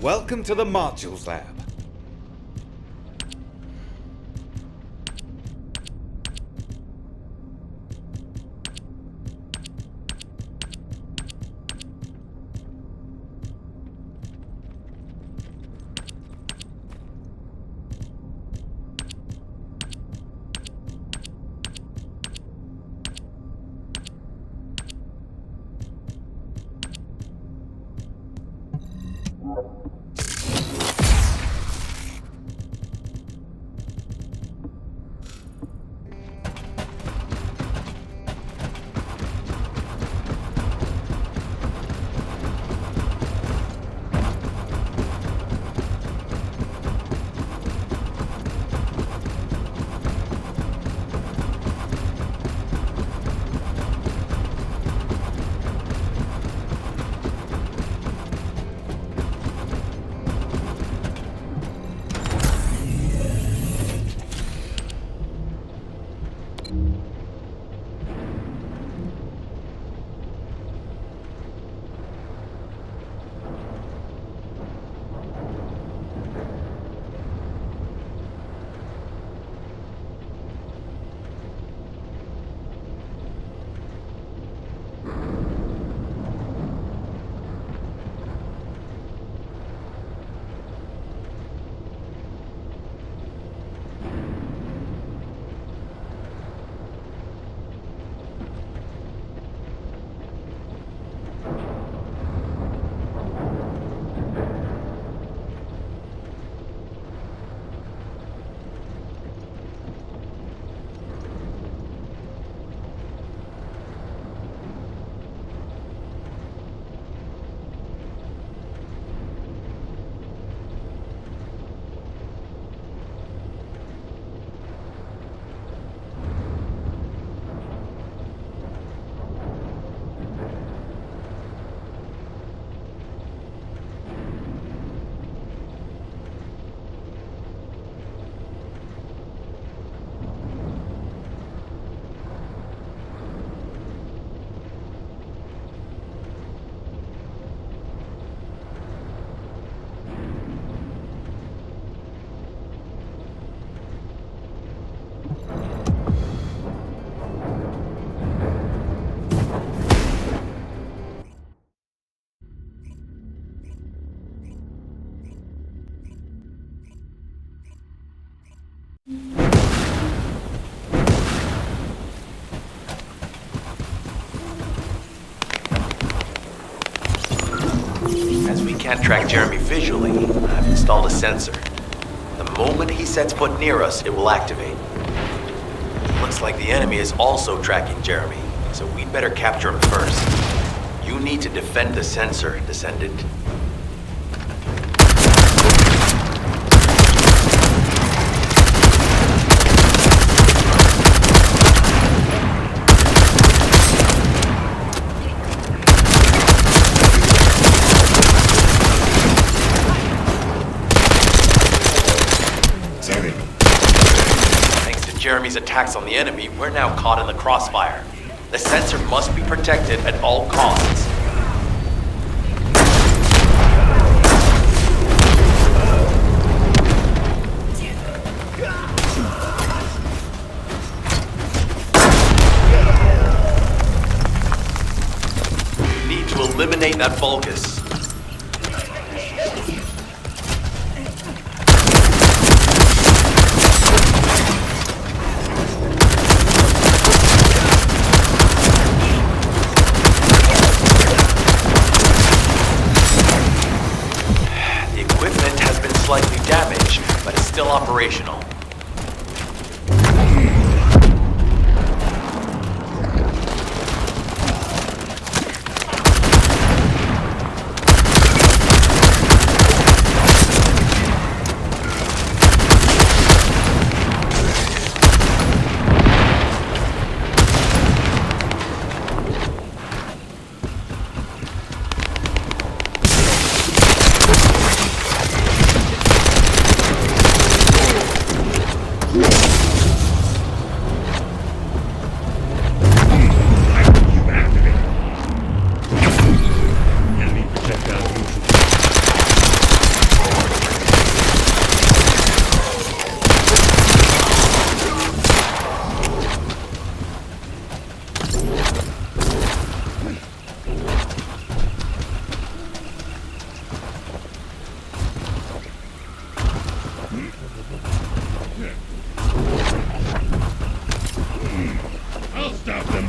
Welcome to the Modules Lab. can't track Jeremy visually, I've installed a sensor. The moment he sets foot near us, it will activate. Looks like the enemy is also tracking Jeremy, so we'd better capture him first. You need to defend the sensor, Descendant. Jeremy's attacks on the enemy, we're now caught in the crossfire. The sensor must be protected at all costs. We need to eliminate that Vulgus. Slightly damaged, but it's still operational. I'll stop them.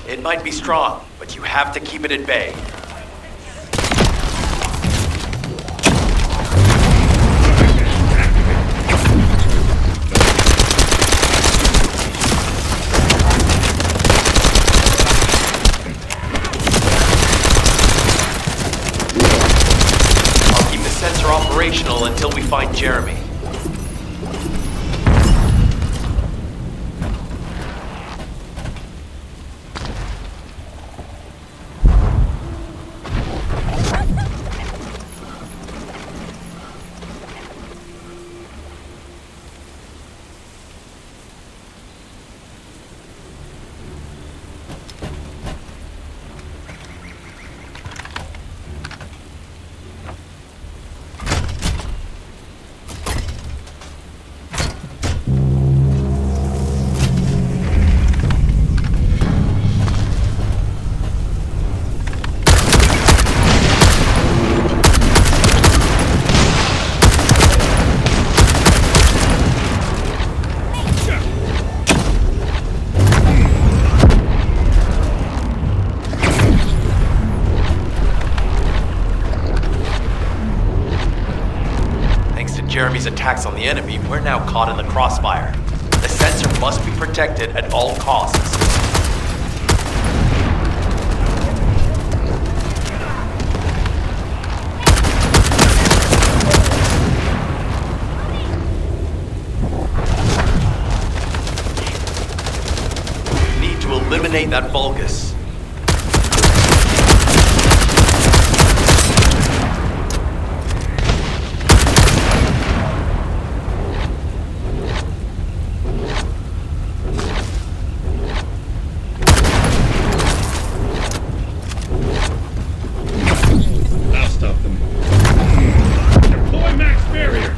It might be strong, but you have to keep it at bay. I'll keep the sensor operational until we find Jeremy. Jeremy's attacks on the enemy, we're now caught in the crossfire. The sensor must be protected at all costs. Need to eliminate that Vulgus. I'll stop them. Deploy max barrier!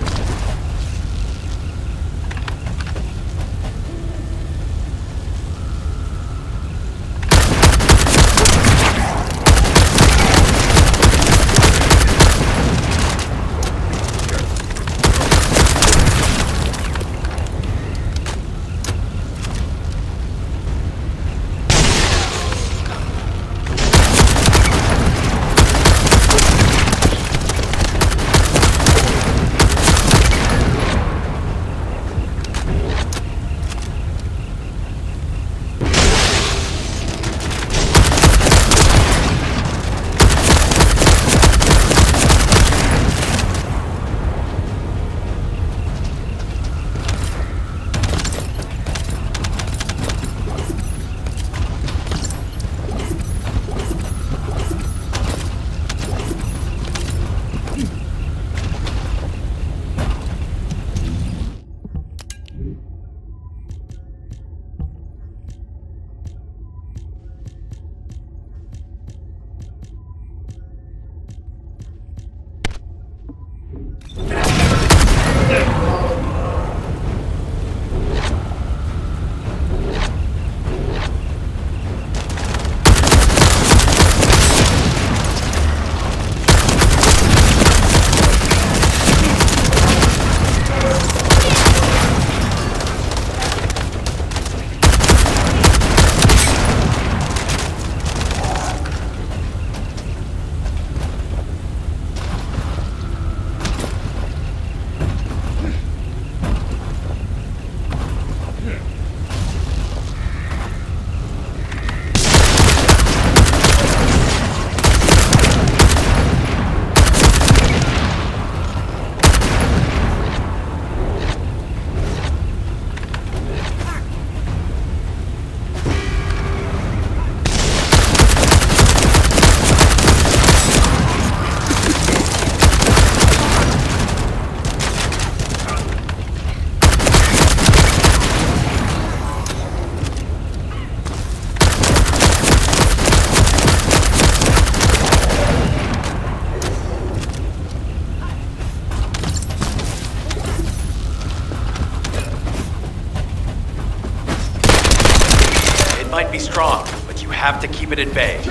Might be strong, but you have to keep it at bay.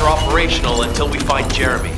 Operational until we find Jeremy.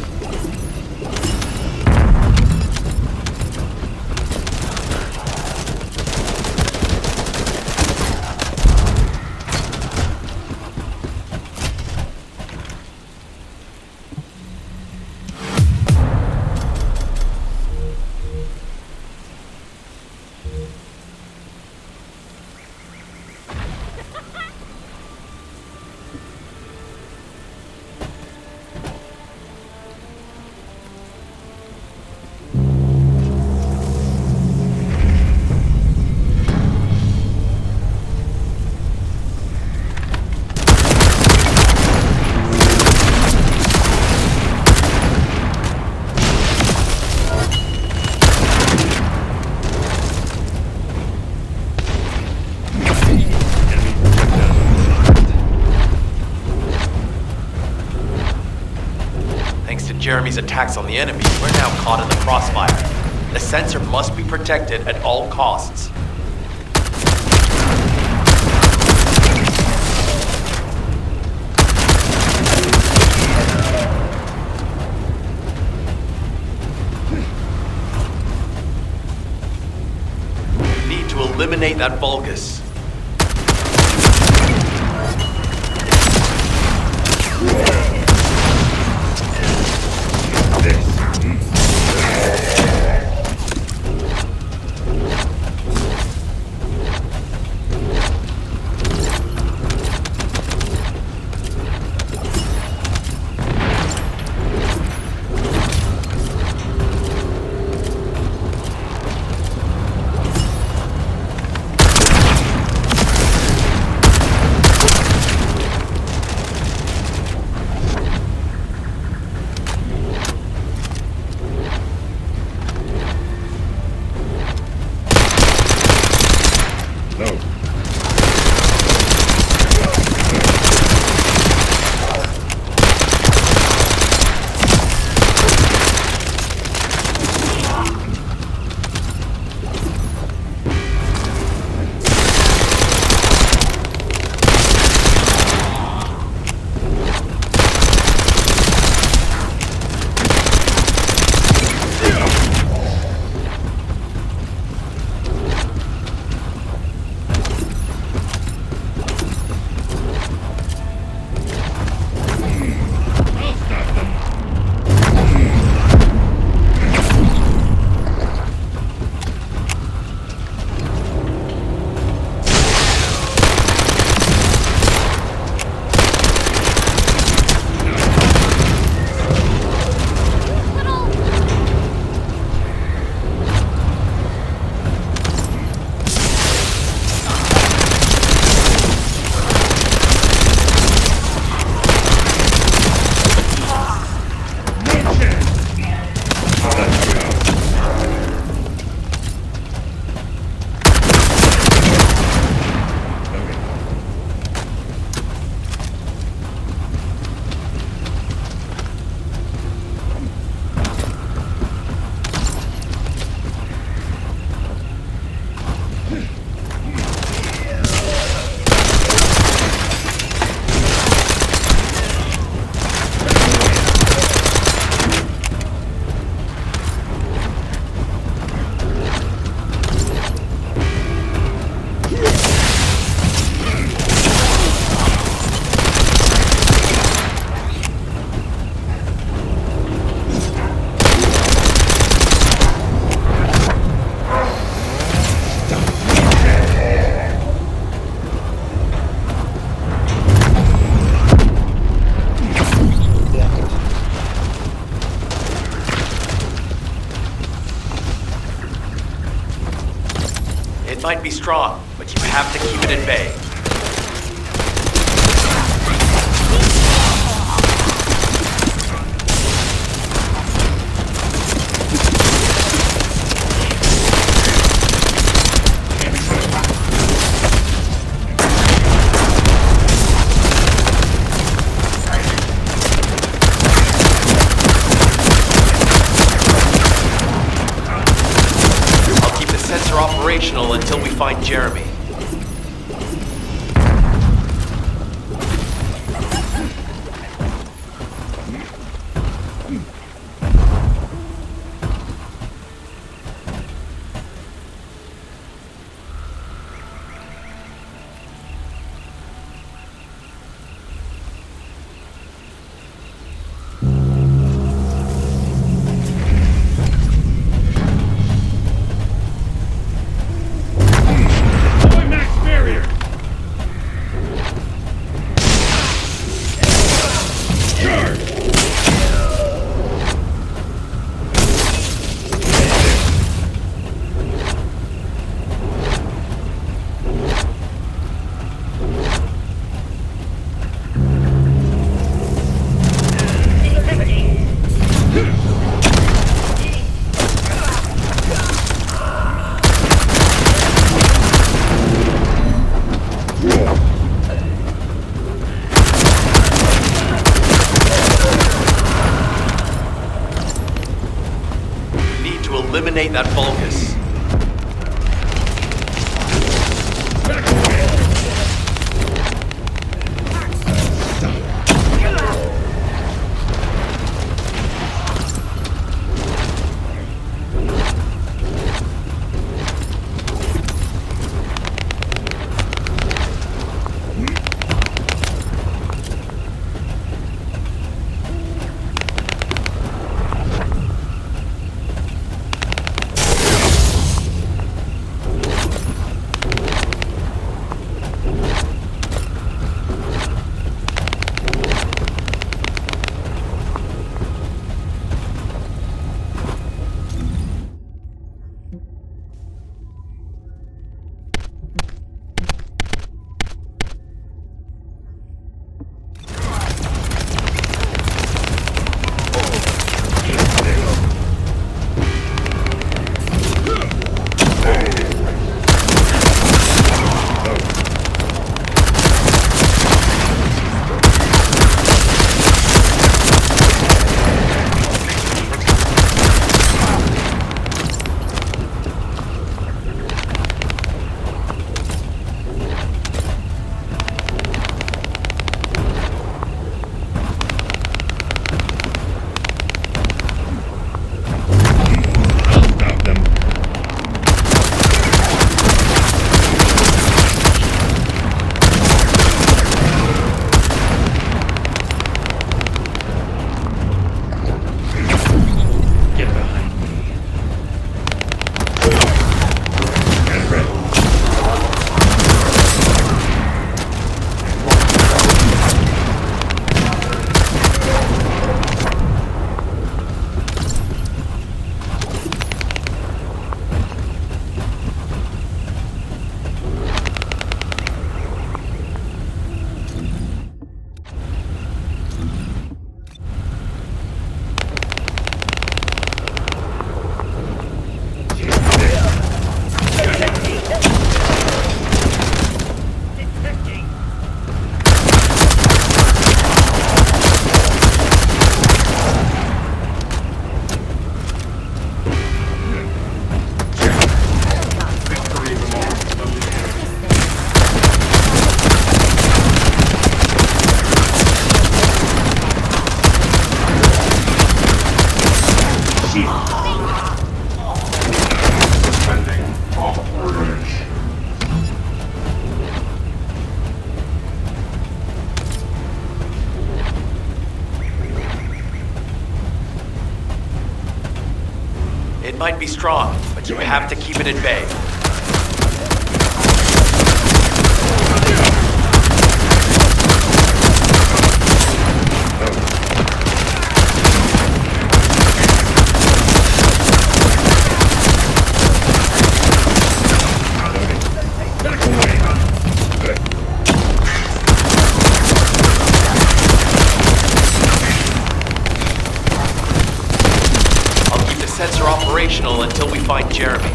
Jeremy's attacks on the enemy, we're now caught in the crossfire. The sensor must be protected at all costs. We need to eliminate that Vulgus. It might be strong, but you have to keep it at bay. I'll keep the sensor operational until we find Jeremy. eliminate that Vulgus. It might be strong, but you have to keep it at bay. Sets are operational until we find Jeremy.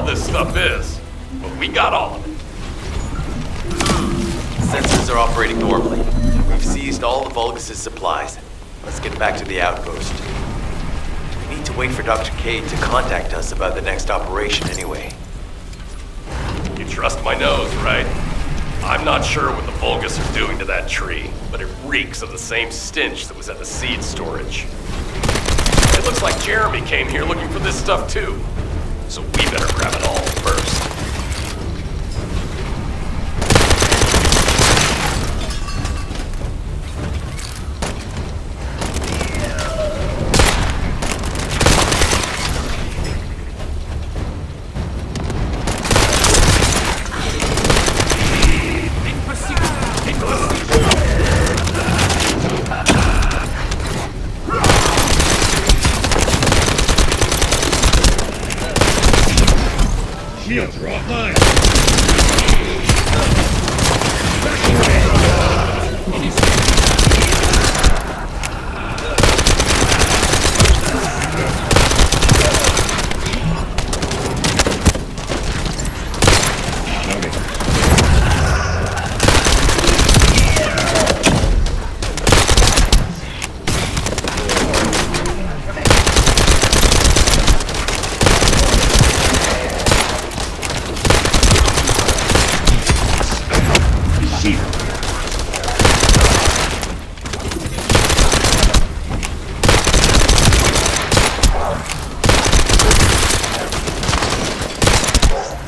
this stuff is, but we got all of it. Sensors are operating normally. We've seized all the Vulgus' supplies. Let's get back to the outpost. We need to wait for Dr. Cade to contact us about the next operation anyway. You trust my nose, right? I'm not sure what the Vulgus are doing to that tree, but it reeks of the same stench that was at the seed storage. It looks like Jeremy came here looking for this stuff too, so we better grab it all first. Shields are offline.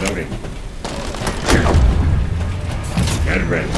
Loading. Get ready.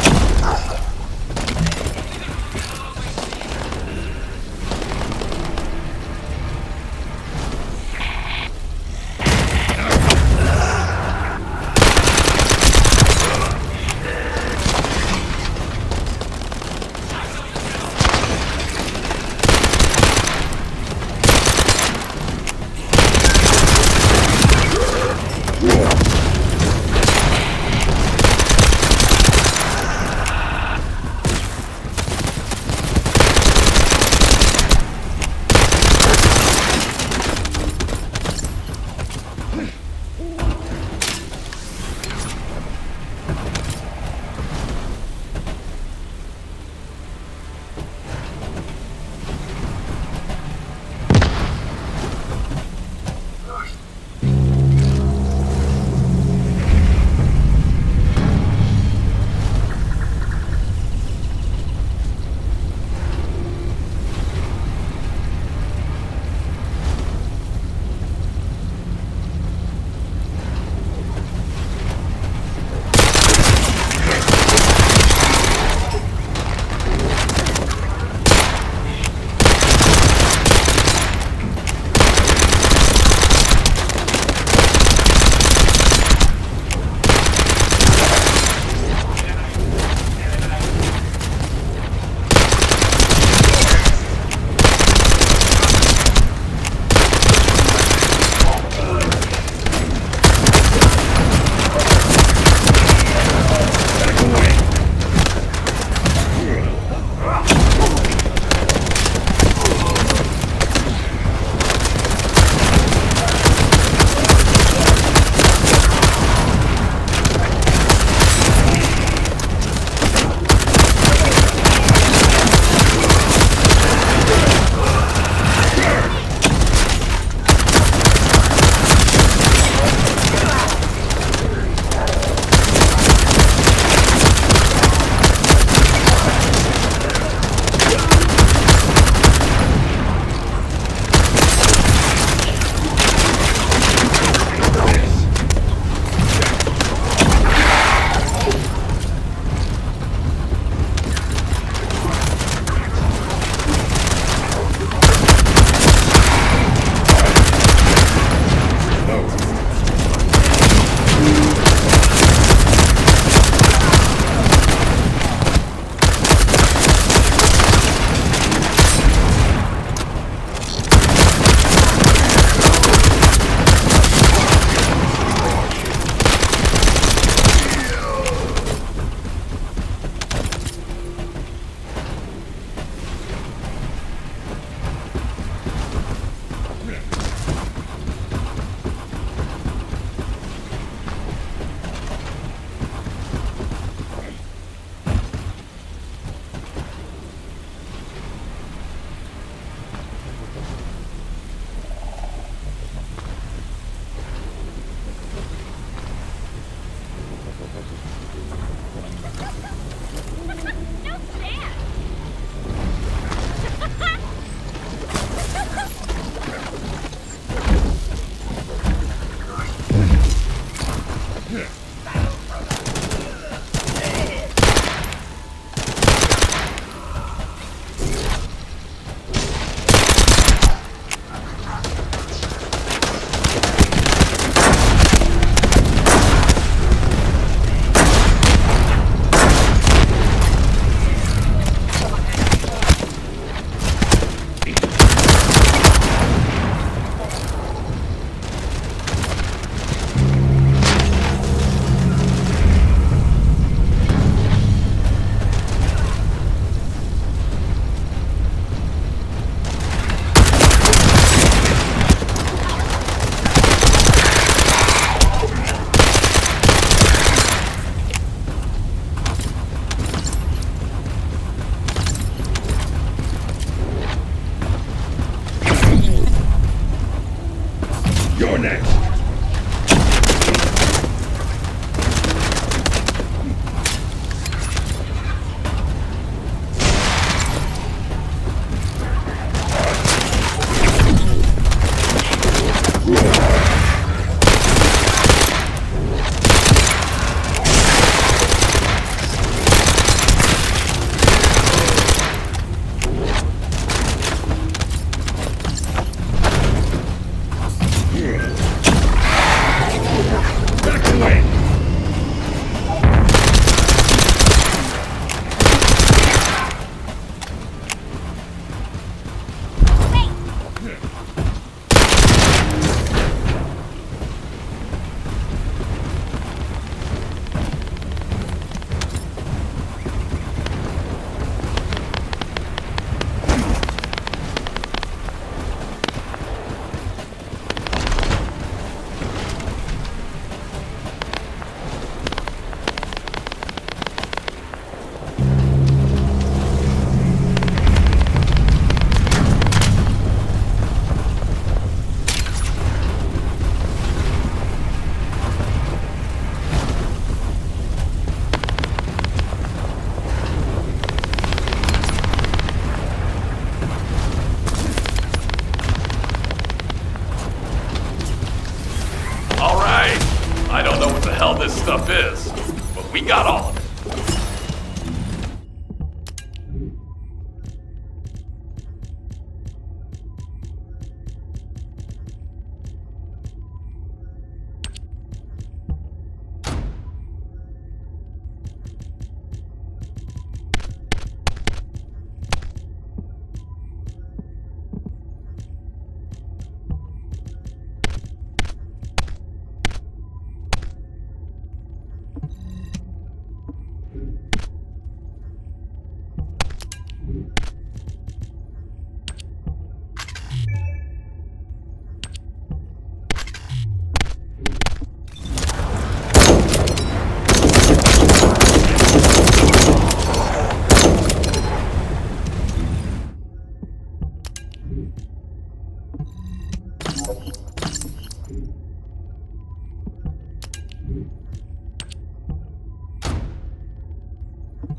Do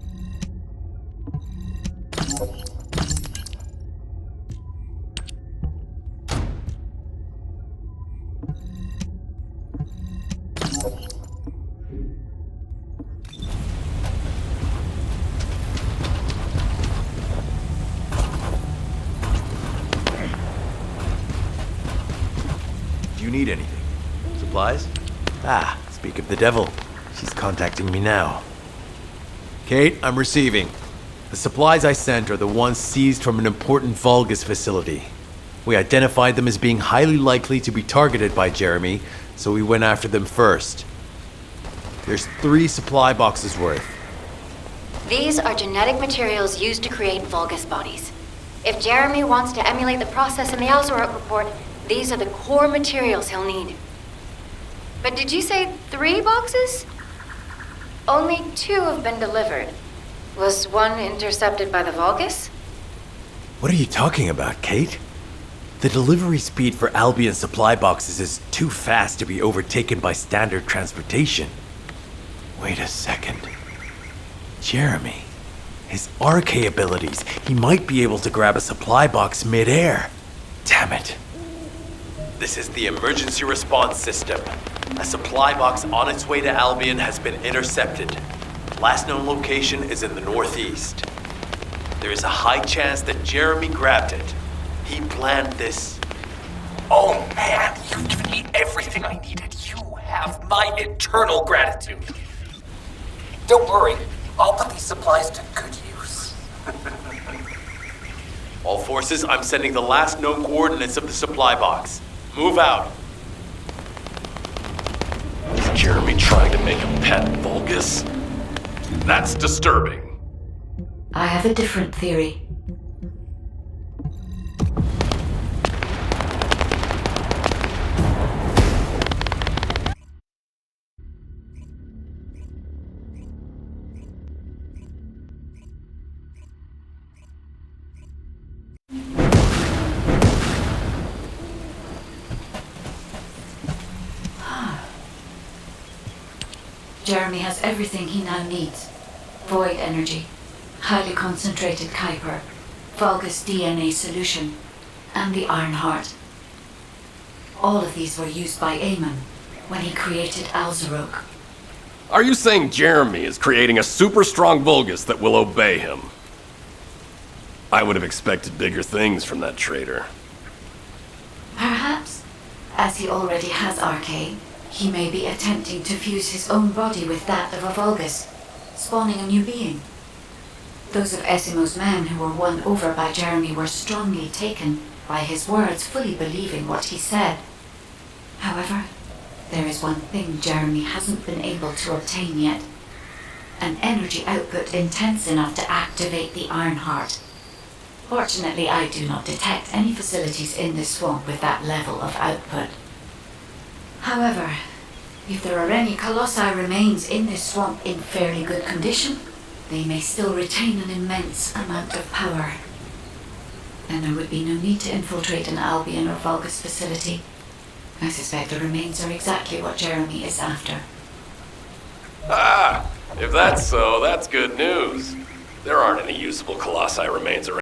you need anything? Supplies? Ah, speak of the devil. She's contacting me now. Kate, I'm receiving. The supplies I sent are the ones seized from an important Vulgus facility. We identified them as being highly likely to be targeted by Jeremy, so we went after them first. There's 3 supply boxes worth. These are genetic materials used to create Vulgus bodies. If Jeremy wants to emulate the process in the Alzarok report, these are the core materials he'll need. But did you say 3 boxes? Only 2 have been delivered. Was one intercepted by the Vulgus? What are you talking about, Kate? The delivery speed for Albion supply boxes is too fast to be overtaken by standard transportation. Wait a second. Jeremy. His RK abilities. He might be able to grab a supply box mid-air. Damn it. This is the emergency response system. A supply box on its way to Albion has been intercepted. Last known location is in the northeast. There is a high chance that Jeremy grabbed it. He planned this. Oh man, you've given me everything I needed. You have my eternal gratitude. Don't worry, I'll put these supplies to good use. All forces, I'm sending the last known coordinates of the supply box. Move out. Is Jeremy trying to make a pet Vulgus? That's disturbing. I have a different theory. Jeremy has everything he now needs. Void energy, highly concentrated Kuiper, Vulgus DNA solution, and the Iron Heart. All of these were used by Eamon when he created Alzarok. Are you saying Jeremy is creating a super strong Vulgus that will obey him? I would have expected bigger things from that traitor. Perhaps, as he already has RK, he may be attempting to fuse his own body with that of a Vulgus, spawning a new being. Those of Esimo's men who were won over by Jeremy were strongly taken by his words, fully believing what he said. However, there is one thing Jeremy hasn't been able to obtain yet. An energy output intense enough to activate the Iron Heart. Fortunately, I do not detect any facilities in this swamp with that level of output. However, if there are any Colossi remains in this swamp in fairly good condition, they may still retain an immense amount of power. Then there would be no need to infiltrate an Albion or Vulgus facility. I suspect the remains are exactly what Jeremy is after. Ah! If that's so, that's good news. There aren't any usable Colossi remains around.